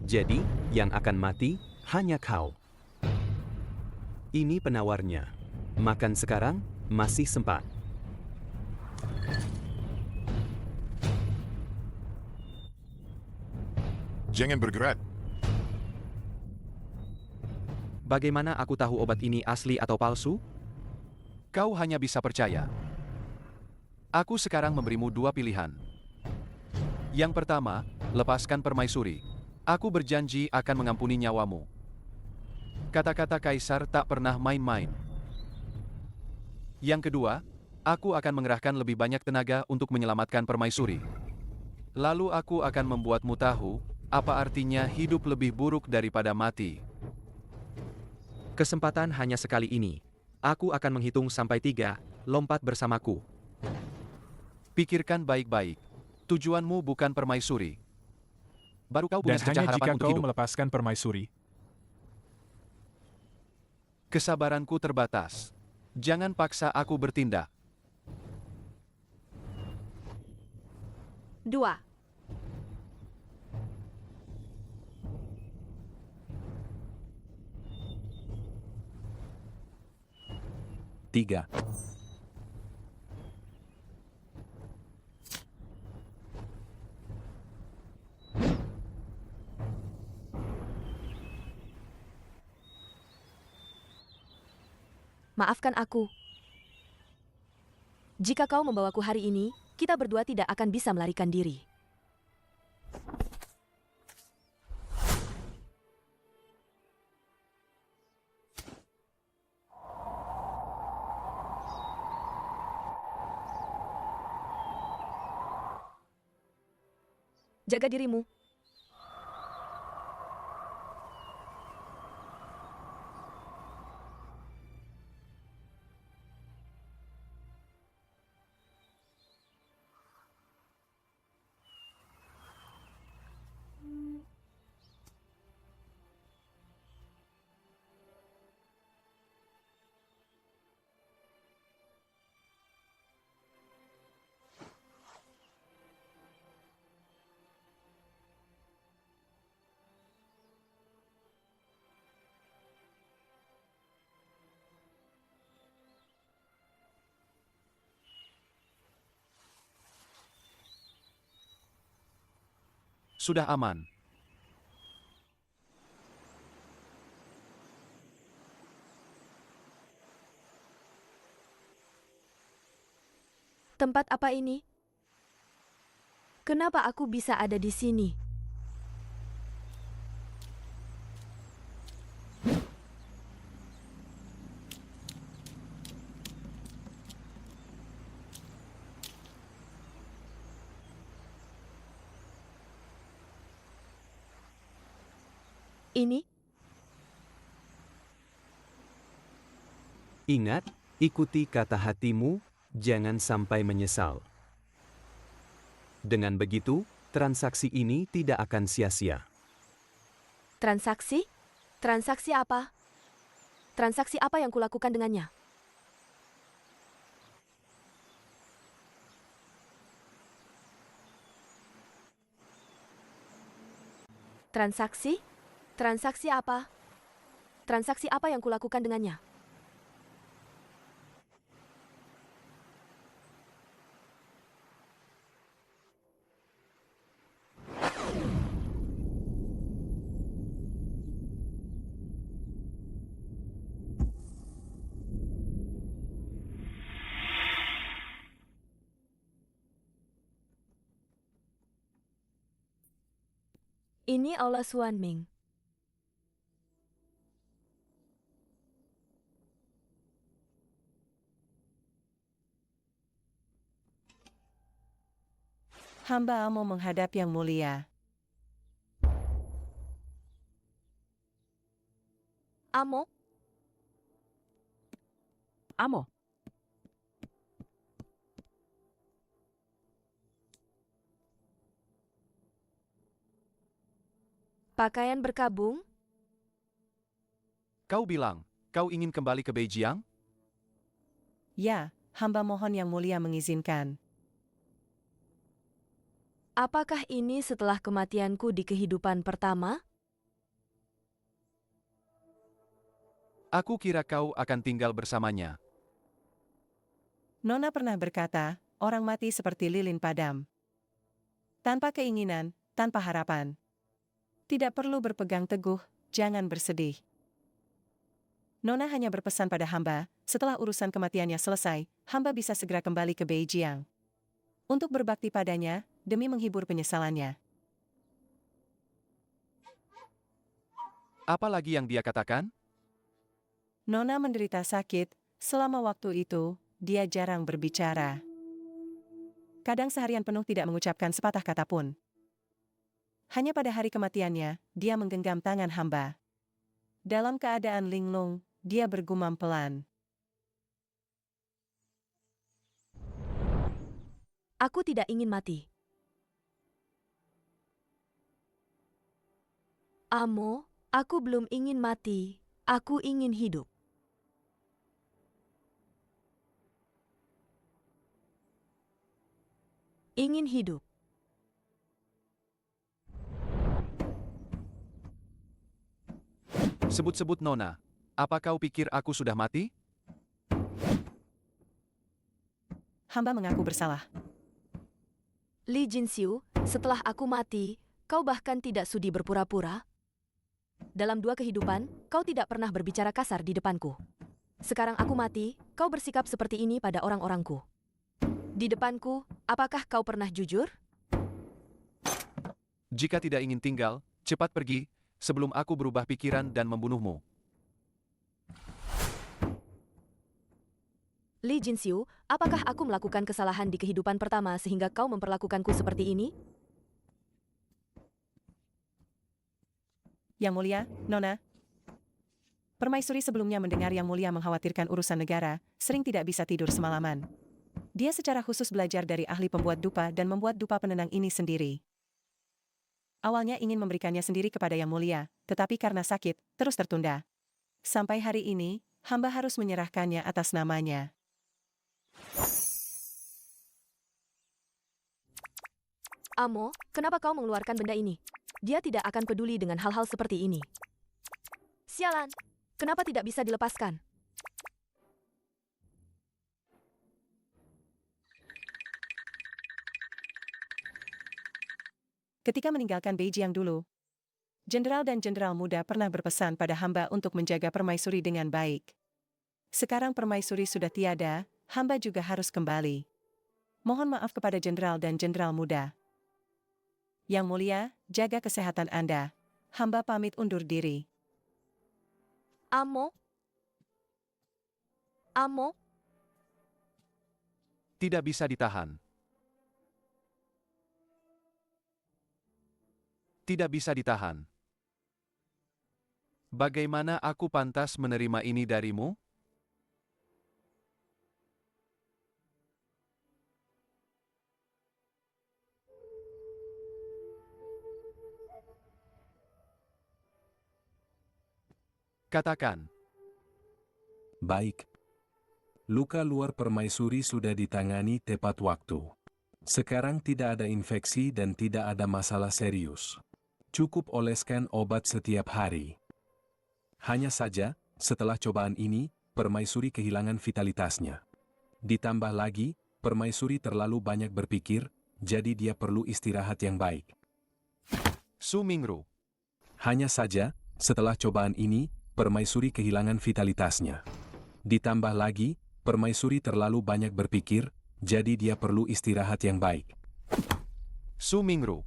S11: Jadi, yang akan mati hanya kau. Ini penawarnya. Makan sekarang, masih sempat.
S13: Jangan bergerak.
S2: Bagaimana aku tahu obat ini asli atau palsu? Kau hanya bisa percaya. Aku sekarang memberimu dua pilihan. Yang pertama, lepaskan permaisuri. Aku berjanji akan mengampuni nyawamu. Kata-kata kaisar tak pernah main-main. Yang kedua, aku akan mengerahkan lebih banyak tenaga untuk menyelamatkan permaisuri. Lalu aku akan membuatmu tahu apa artinya hidup lebih buruk daripada mati. Kesempatan hanya sekali ini. Aku akan menghitung sampai 3, lompat bersamaku. Pikirkan baik-baik. Tujuanmu bukan permaisuri. Baru kau punya
S7: Dan
S2: sececah
S7: hanya
S2: harapan
S7: jika
S2: untuk
S7: kau
S2: hidup.
S7: melepaskan permaisuri.
S2: Kesabaranku terbatas. Jangan paksa aku bertindak.
S1: 2.
S14: 3.
S1: Maafkan aku. Jika kau membawaku hari ini, kita berdua tidak akan bisa melarikan diri. Jaga dirimu.
S2: Sudah aman.
S1: Tempat apa ini? Kenapa aku bisa ada di sini? Ini?
S11: Ingat, ikuti kata hatimu, jangan sampai menyesal. Dengan begitu, transaksi ini tidak akan sia-sia.
S1: Transaksi? Transaksi apa? Transaksi apa yang kulakukan dengannya? Transaksi? Transaksi apa? Transaksi apa yang kulakukan dengannya? Ini Aula Xuanming.
S15: Hamba mau menghadap Yang Mulia.
S1: Amo?
S3: Amo,
S1: Pakaian berkabung?
S2: Kau bilang, kau ingin kembali ke Beijiang?
S15: Ya, hamba mohon Yang Mulia mengizinkan.
S1: Apakah ini setelah kematianku di kehidupan pertama?
S2: Aku kira kau akan tinggal bersamanya.
S15: Nona pernah berkata, orang mati seperti lilin padam. Tanpa keinginan, tanpa harapan. Tidak perlu berpegang teguh, jangan bersedih. Nona hanya berpesan pada hamba, setelah urusan kematiannya selesai, hamba bisa segera kembali ke Beijiang. Untuk berbakti padanya, demi menghibur penyesalannya.
S2: Apa lagi yang dia katakan?
S15: Nona menderita sakit, selama waktu itu, dia jarang berbicara. Kadang seharian penuh tidak mengucapkan sepatah kata pun. Hanya pada hari kematiannya, dia menggenggam tangan hamba. Dalam keadaan linglung, dia bergumam pelan.
S1: Aku tidak ingin mati. Amo, aku belum ingin mati. Aku ingin hidup. Ingin hidup.
S2: Sebut-sebut Nona. Apa kau pikir aku sudah mati?
S15: Hamba mengaku bersalah.
S1: Li Jinxiu, setelah aku mati, kau bahkan tidak sudi berpura-pura. Dalam 2 kehidupan, kau tidak pernah berbicara kasar di depanku. Sekarang aku mati, kau bersikap seperti ini pada orang-orangku. Di depanku, apakah kau pernah jujur?
S2: Jika tidak ingin tinggal, cepat pergi, sebelum aku berubah pikiran dan membunuhmu.
S1: Li Jinxiu, apakah aku melakukan kesalahan di kehidupan pertama sehingga kau memperlakukanku seperti ini?
S15: Yang Mulia, Nona. Permaisuri sebelumnya mendengar Yang Mulia mengkhawatirkan urusan negara, sering tidak bisa tidur semalaman. Dia secara khusus belajar dari ahli pembuat dupa dan membuat dupa penenang ini sendiri. Awalnya ingin memberikannya sendiri kepada Yang Mulia, tetapi karena sakit, terus tertunda. Sampai hari ini, hamba harus menyerahkannya atas namanya.
S1: Amo, kenapa kau mengeluarkan benda ini? Dia tidak akan peduli dengan hal-hal seperti ini. Sialan, kenapa tidak bisa dilepaskan?
S15: Ketika meninggalkan Beijiang dulu, jenderal dan jenderal muda pernah berpesan pada hamba untuk menjaga permaisuri dengan baik. Sekarang permaisuri sudah tiada, hamba juga harus kembali. Mohon maaf kepada jenderal dan jenderal muda. Yang Mulia, jaga kesehatan Anda. Hamba pamit undur diri.
S1: Amo? Amo?
S2: Tidak bisa ditahan. Tidak bisa ditahan. Bagaimana aku pantas menerima ini darimu? Katakan.
S14: Baik. Luka luar permaisuri sudah ditangani tepat waktu. Sekarang tidak ada infeksi dan tidak ada masalah serius. Cukup oleskan obat setiap hari. Hanya saja, setelah cobaan ini, permaisuri kehilangan vitalitasnya. Ditambah lagi, permaisuri terlalu banyak berpikir, jadi dia perlu istirahat yang baik.
S2: Su Mingru.
S14: Hanya saja, setelah cobaan ini, permaisuri kehilangan vitalitasnya. Ditambah lagi, permaisuri terlalu banyak berpikir, jadi dia perlu istirahat yang baik.
S2: Su Mingru.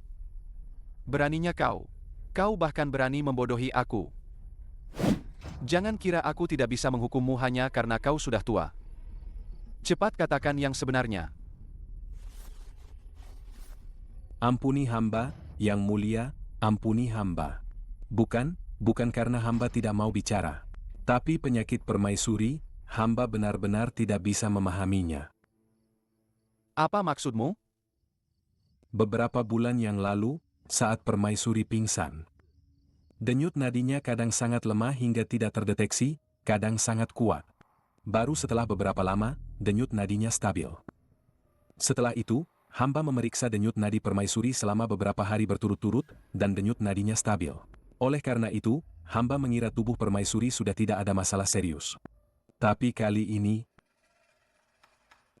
S2: Beraninya kau. Kau bahkan berani membodohi aku. Jangan kira aku tidak bisa menghukummu hanya karena kau sudah tua. Cepat katakan yang sebenarnya.
S14: Ampuni hamba, Yang Mulia, ampuni hamba. Bukan karena hamba tidak mau bicara. Tapi penyakit permaisuri, hamba benar-benar tidak bisa memahaminya.
S2: Apa maksudmu?
S14: Beberapa bulan yang lalu, saat permaisuri pingsan. Denyut nadinya kadang sangat lemah hingga tidak terdeteksi, kadang sangat kuat. Baru setelah beberapa lama, denyut nadinya stabil. Setelah itu, hamba memeriksa denyut nadi permaisuri selama beberapa hari berturut-turut, dan denyut nadinya stabil. Oleh karena itu, hamba mengira tubuh permaisuri sudah tidak ada masalah serius. Tapi kali ini,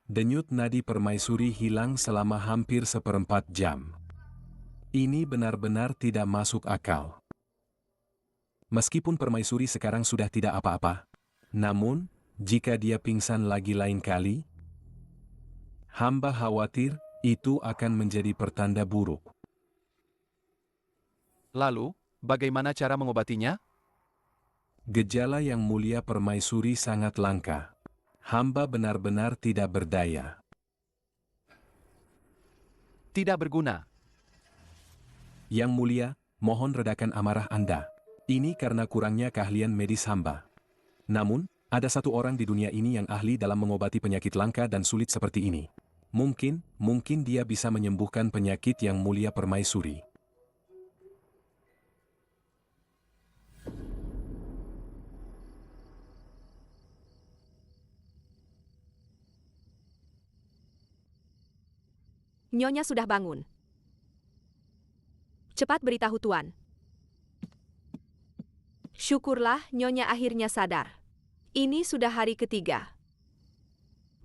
S14: denyut nadi permaisuri hilang selama hampir 1/4 jam. Ini benar-benar tidak masuk akal. Meskipun permaisuri sekarang sudah tidak apa-apa, namun, jika dia pingsan lagi lain kali, hamba khawatir itu akan menjadi pertanda buruk.
S2: Lalu, bagaimana cara mengobatinya?
S14: Gejala Yang Mulia permaisuri sangat langka. Hamba benar-benar tidak berdaya.
S2: Tidak berguna.
S14: Yang Mulia, mohon redakan amarah Anda. Ini karena kurangnya keahlian medis hamba. Namun, ada satu orang di dunia ini yang ahli dalam mengobati penyakit langka dan sulit seperti ini. Mungkin dia bisa menyembuhkan penyakit yang mulia permaisuri.
S1: Nyonya sudah bangun. Cepat beritahu Tuan. Syukurlah Nyonya akhirnya sadar. Ini sudah hari ketiga.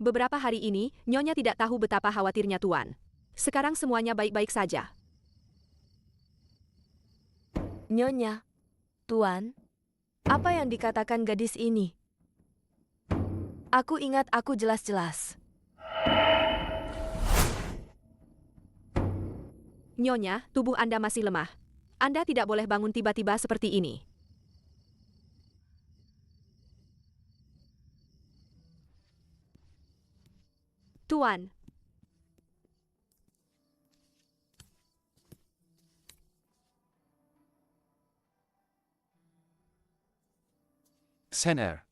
S1: Beberapa hari ini, Nyonya tidak tahu betapa khawatirnya Tuan. Sekarang semuanya baik-baik saja. Nyonya, Tuan, apa yang dikatakan gadis ini? Aku ingat aku jelas-jelas. Nyonya, tubuh Anda masih lemah. Anda tidak boleh bangun tiba-tiba seperti ini. Tuan.
S2: Sener.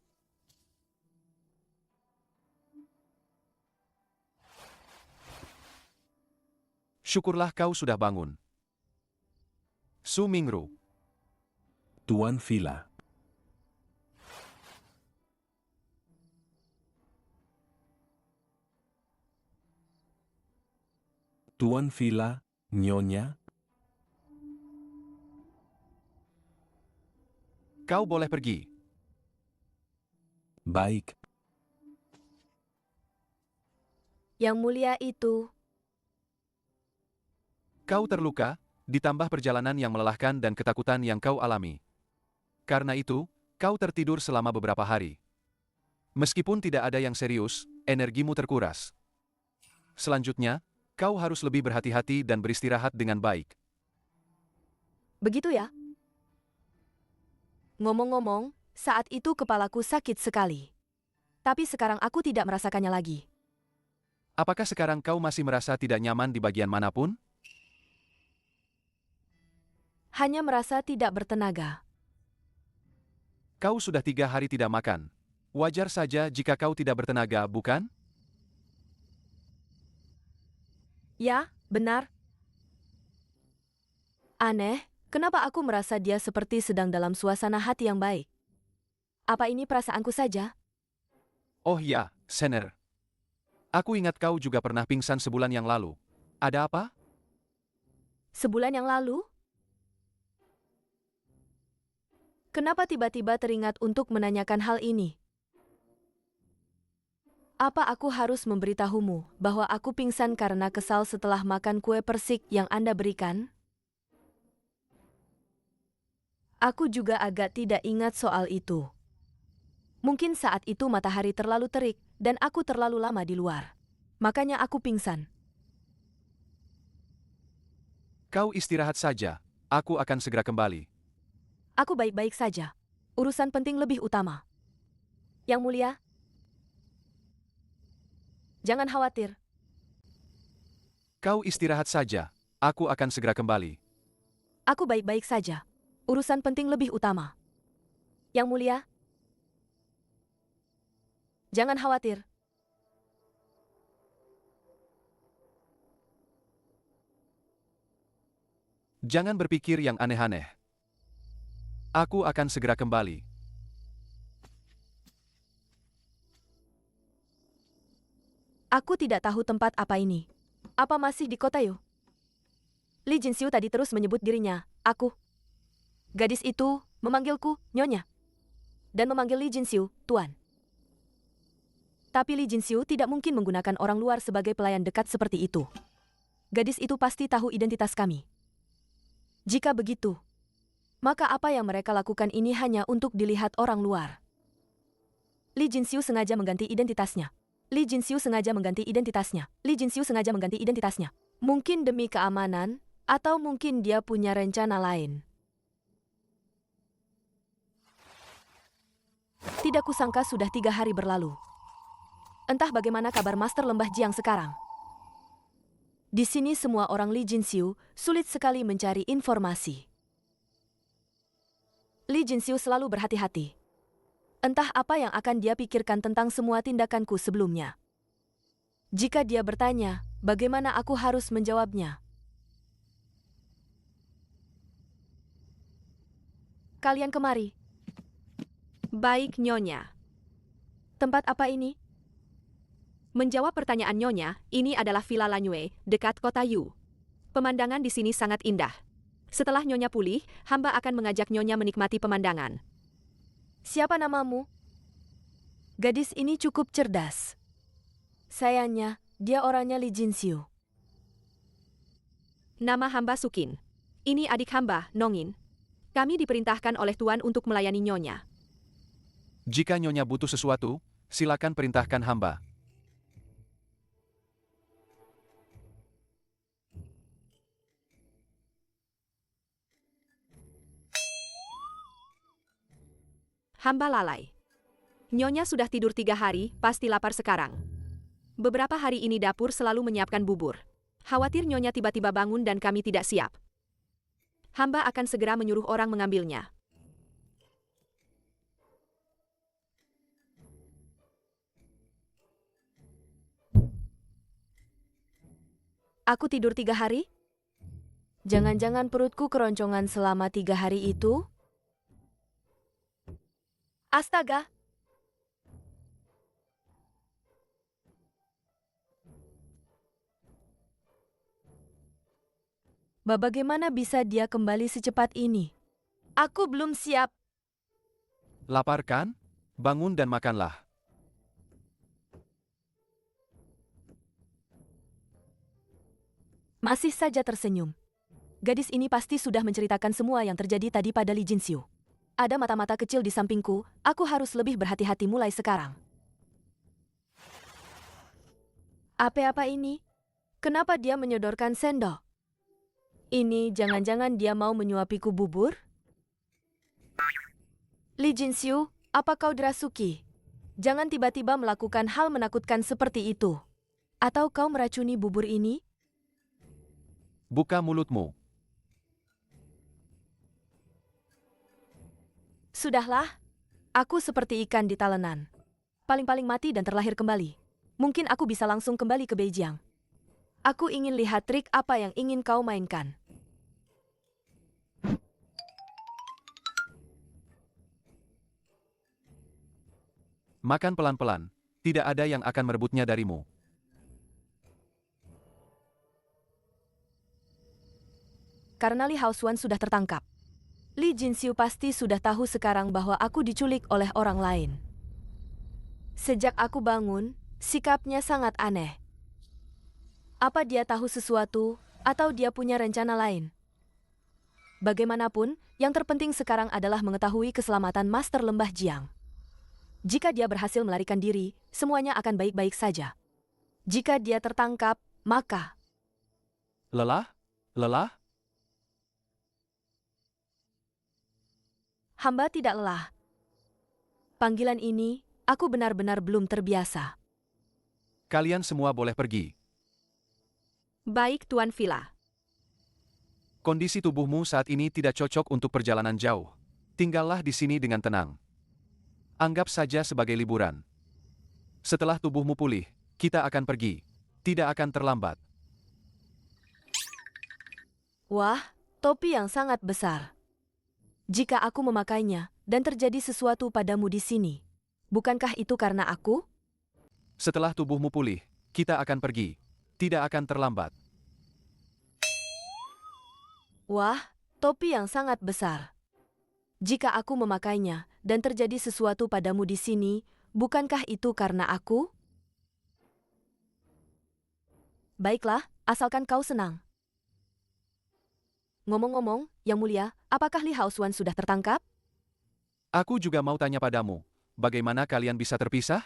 S2: Syukurlah kau sudah bangun. Su Mingru.
S14: Tuan Villa. Tuan Villa, Nyonya.
S2: Kau boleh pergi.
S14: Baik.
S1: Yang mulia itu.
S2: Kau terluka, ditambah perjalanan yang melelahkan dan ketakutan yang kau alami. Karena itu, kau tertidur selama beberapa hari. Meskipun tidak ada yang serius, energimu terkuras. Selanjutnya, kau harus lebih berhati-hati dan beristirahat dengan baik.
S1: Begitu ya? Ngomong-ngomong, saat itu kepalaku sakit sekali. Tapi sekarang aku tidak merasakannya lagi.
S2: Apakah sekarang kau masih merasa tidak nyaman di bagian manapun?
S1: Hanya merasa tidak bertenaga.
S2: Kau sudah 3 hari tidak makan. Wajar saja jika kau tidak bertenaga, bukan?
S1: Ya, benar. Aneh, kenapa aku merasa dia seperti sedang dalam suasana hati yang baik? Apa ini perasaanku saja?
S2: Oh ya, Sener. Aku ingat kau juga pernah pingsan sebulan yang lalu. Ada apa?
S1: Sebulan yang lalu? Kenapa tiba-tiba teringat untuk menanyakan hal ini? Apa aku harus memberitahumu bahwa aku pingsan karena kesal setelah makan kue persik yang Anda berikan? Aku juga agak tidak ingat soal itu. Mungkin saat itu matahari terlalu terik dan aku terlalu lama di luar. Makanya aku pingsan.
S2: Kau istirahat saja. Aku akan segera kembali.
S1: Aku baik-baik saja. Urusan penting lebih utama. Yang mulia, jangan khawatir.
S2: Kau istirahat saja. Aku akan segera kembali.
S1: Aku baik-baik saja. Urusan penting lebih utama. Yang mulia, jangan khawatir.
S2: Jangan berpikir yang aneh-aneh. Aku akan segera kembali.
S1: Aku tidak tahu tempat apa ini. Apa masih di kota Yu? Li Jinxiu tadi terus menyebut dirinya, aku. Gadis itu memanggilku, Nyonya. Dan memanggil Li Jinxiu, Tuan. Tapi Li Jinxiu tidak mungkin menggunakan orang luar sebagai pelayan dekat seperti itu. Gadis itu pasti tahu identitas kami. Jika begitu, maka apa yang mereka lakukan ini hanya untuk dilihat orang luar. Li Jinxiu sengaja mengganti identitasnya. Li Jinxiu sengaja mengganti identitasnya. Li Jinxiu sengaja mengganti identitasnya. Mungkin demi keamanan, atau mungkin dia punya rencana lain. Tidak kusangka sudah 3 hari berlalu. Entah bagaimana kabar Master Lembah Jiang sekarang. Di sini semua orang Li Jinxiu sulit sekali mencari informasi. Li Jinxiu selalu berhati-hati. Entah apa yang akan dia pikirkan tentang semua tindakanku sebelumnya. Jika dia bertanya, bagaimana aku harus menjawabnya? Kalian kemari.
S16: Baik, Nyonya.
S1: Tempat apa ini?
S16: Menjawab pertanyaan Nyonya, ini adalah Villa Lanyue, dekat kota Yu. Pemandangan di sini sangat indah. Setelah Nyonya pulih, hamba akan mengajak Nyonya menikmati pemandangan.
S1: Siapa namamu? Gadis ini cukup cerdas. Sayangnya, dia orangnya Li Jinxiu.
S16: Nama hamba Sukin. Ini adik hamba, Nongin. Kami diperintahkan oleh Tuan untuk melayani Nyonya.
S2: Jika Nyonya butuh sesuatu, silakan perintahkan hamba.
S16: Hamba lalai. Nyonya sudah tidur 3 hari, pasti lapar sekarang. Beberapa hari ini dapur selalu menyiapkan bubur. Khawatir Nyonya tiba-tiba bangun dan kami tidak siap. Hamba akan segera menyuruh orang mengambilnya.
S1: Aku tidur 3 hari? Jangan-jangan perutku keroncongan selama 3 hari itu? Astaga! Bagaimana bisa dia kembali secepat ini? Aku belum siap.
S2: Lapar kan? Bangun dan makanlah.
S1: Masih saja tersenyum. Gadis ini pasti sudah menceritakan semua yang terjadi tadi pada Li Jinxiu. Ada mata-mata kecil di sampingku, aku harus lebih berhati-hati mulai sekarang. Apa ini? Kenapa dia menyodorkan sendok? Ini jangan-jangan dia mau menyuapiku bubur? Li Jinxiu, apa kau dirasuki? Jangan tiba-tiba melakukan hal menakutkan seperti itu. Atau kau meracuni bubur ini?
S2: Buka mulutmu.
S1: Sudahlah, aku seperti ikan di talenan. Paling-paling mati dan terlahir kembali. Mungkin aku bisa langsung kembali ke Beijing. Aku ingin lihat trik apa yang ingin kau mainkan.
S2: Makan pelan-pelan, tidak ada yang akan merebutnya darimu.
S1: Karena Li Haosuan sudah tertangkap. Li Jinxiu pasti sudah tahu sekarang bahwa aku diculik oleh orang lain. Sejak aku bangun, sikapnya sangat aneh. Apa dia tahu sesuatu, atau dia punya rencana lain? Bagaimanapun, yang terpenting sekarang adalah mengetahui keselamatan Master Lembah Jiang. Jika dia berhasil melarikan diri, semuanya akan baik-baik saja. Jika dia tertangkap, maka...
S2: Lelah? Lelah?
S1: Hamba tidak lelah. Panggilan ini, aku benar-benar belum terbiasa.
S2: Kalian semua boleh pergi.
S16: Baik, Tuan Villa.
S2: Kondisi tubuhmu saat ini tidak cocok untuk perjalanan jauh. Tinggallah di sini dengan tenang. Anggap saja sebagai liburan. Setelah tubuhmu pulih, kita akan pergi. Tidak akan terlambat.
S1: Wah, topi yang sangat besar. Jika aku memakainya dan terjadi sesuatu padamu di sini, bukankah itu karena aku?
S2: Setelah tubuhmu pulih, kita akan pergi. Tidak akan terlambat.
S1: Wah, topi yang sangat besar. Jika aku memakainya dan terjadi sesuatu padamu di sini, bukankah itu karena aku? Baiklah, asalkan kau senang. Ngomong-ngomong, Yang Mulia, apakah Li Haosuan sudah tertangkap?
S2: Aku juga mau tanya padamu, bagaimana kalian bisa terpisah?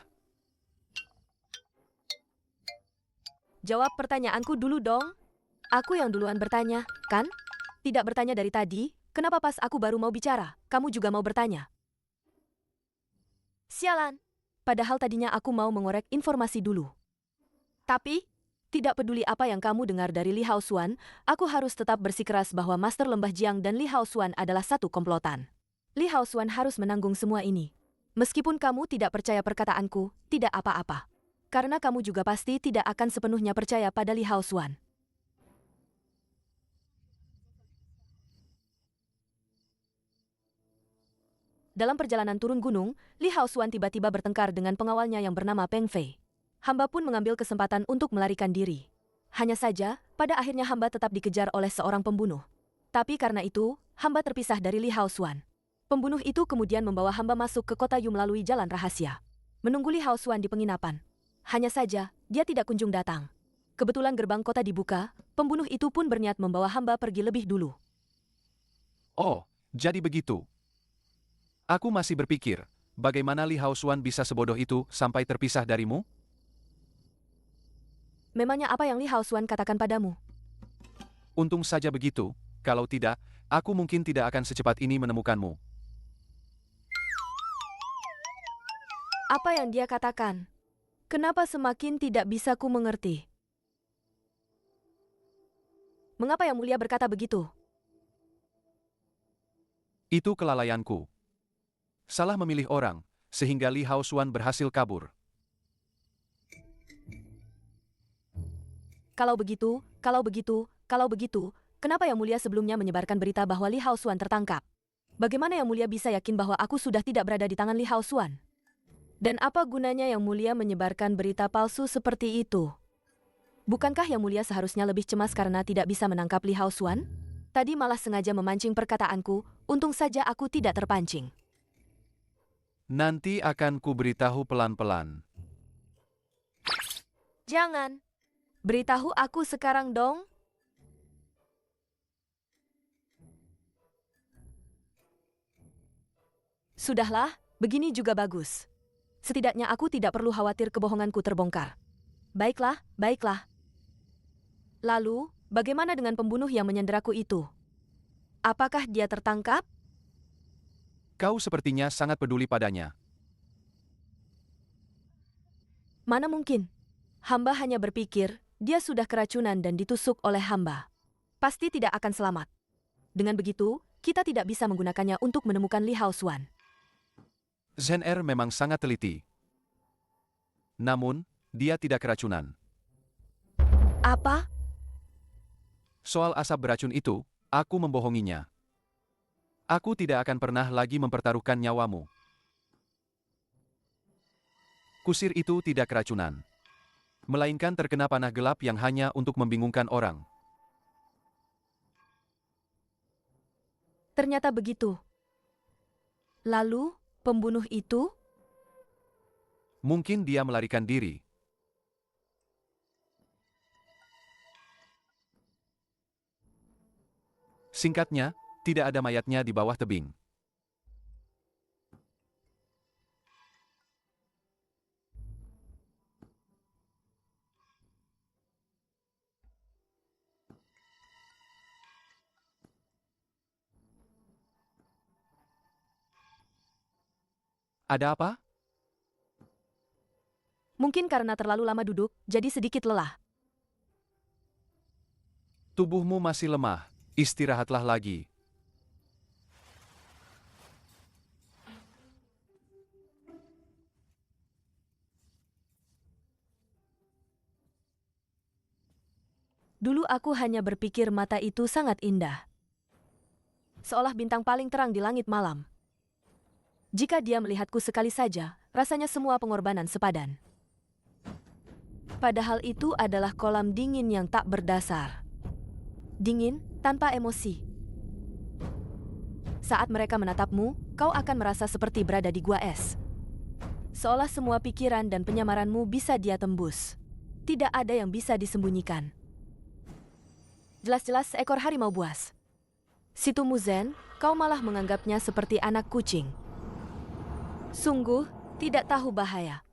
S1: Jawab pertanyaanku dulu dong. Aku yang duluan bertanya, kan? Tidak bertanya dari tadi, kenapa pas aku baru mau bicara, kamu juga mau bertanya? Sialan. Padahal tadinya aku mau mengorek informasi dulu. Tapi, tidak peduli apa yang kamu dengar dari Li Haosuan, aku harus tetap bersikeras bahwa Master Lembah Jiang dan Li Haosuan adalah satu komplotan. Li Haosuan harus menanggung semua ini. Meskipun kamu tidak percaya perkataanku, tidak apa-apa. Karena kamu juga pasti tidak akan sepenuhnya percaya pada Li Haosuan. Dalam perjalanan turun gunung, Li Haosuan tiba-tiba bertengkar dengan pengawalnya yang bernama Peng Fei. Hamba pun mengambil kesempatan untuk melarikan diri. Hanya saja, pada akhirnya hamba tetap dikejar oleh seorang pembunuh. Tapi karena itu, hamba terpisah dari Li Haosuan. Pembunuh itu kemudian membawa hamba masuk ke kota Yu melalui jalan rahasia. Menunggu Li Haosuan di penginapan. Hanya saja, dia tidak kunjung datang. Kebetulan gerbang kota dibuka, pembunuh itu pun berniat membawa hamba pergi lebih dulu.
S2: Oh, jadi begitu. Aku masih berpikir, bagaimana Li Haosuan bisa sebodoh itu sampai terpisah darimu?
S1: Memangnya apa yang Li Haosuan katakan padamu?
S2: Untung saja begitu, kalau tidak, aku mungkin tidak akan secepat ini menemukanmu.
S1: Apa yang dia katakan? Kenapa semakin tidak bisa ku mengerti? Mengapa Yang Mulia berkata begitu?
S2: Itu kelalaianku. Salah memilih orang, sehingga Li Haosuan berhasil kabur.
S1: Kalau begitu, kenapa Yang Mulia sebelumnya menyebarkan berita bahwa Li Haosuan tertangkap? Bagaimana Yang Mulia bisa yakin bahwa aku sudah tidak berada di tangan Li Haosuan? Dan apa gunanya Yang Mulia menyebarkan berita palsu seperti itu? Bukankah Yang Mulia seharusnya lebih cemas karena tidak bisa menangkap Li Haosuan? Tadi malah sengaja memancing perkataanku, untung saja aku tidak terpancing.
S2: Nanti akan ku beritahu pelan-pelan.
S1: Jangan. Beritahu aku sekarang dong. Sudahlah, begini juga bagus. Setidaknya aku tidak perlu khawatir kebohonganku terbongkar. Baiklah, baiklah. Lalu, bagaimana dengan pembunuh yang menyanderaku itu? Apakah dia tertangkap?
S2: Kau sepertinya sangat peduli padanya.
S1: Mana mungkin? Hamba hanya berpikir, dia sudah keracunan dan ditusuk oleh hamba. Pasti tidak akan selamat. Dengan begitu, kita tidak bisa menggunakannya untuk menemukan Li Haosuan.
S2: Zhen Er memang sangat teliti. Namun, dia tidak keracunan.
S1: Apa?
S2: Soal asap beracun itu, aku membohonginya. Aku tidak akan pernah lagi mempertaruhkan nyawamu. Kusir itu tidak keracunan. Melainkan terkena panah gelap yang hanya untuk membingungkan orang.
S1: Ternyata begitu. Lalu, pembunuh itu?
S2: Mungkin dia melarikan diri. Singkatnya, tidak ada mayatnya di bawah tebing. Ada apa?
S1: Mungkin karena terlalu lama duduk, jadi sedikit lelah.
S2: Tubuhmu masih lemah. Istirahatlah lagi.
S1: Dulu aku hanya berpikir mata itu sangat indah. Seolah bintang paling terang di langit malam. Jika dia melihatku sekali saja, rasanya semua pengorbanan sepadan. Padahal itu adalah kolam dingin yang tak berdasar. Dingin tanpa emosi. Saat mereka menatapmu, kau akan merasa seperti berada di gua es. Seolah semua pikiran dan penyamaranmu bisa dia tembus. Tidak ada yang bisa disembunyikan. Jelas-jelas seekor harimau buas. Situ Muzen, kau malah menganggapnya seperti anak kucing. Sungguh, tidak tahu bahaya.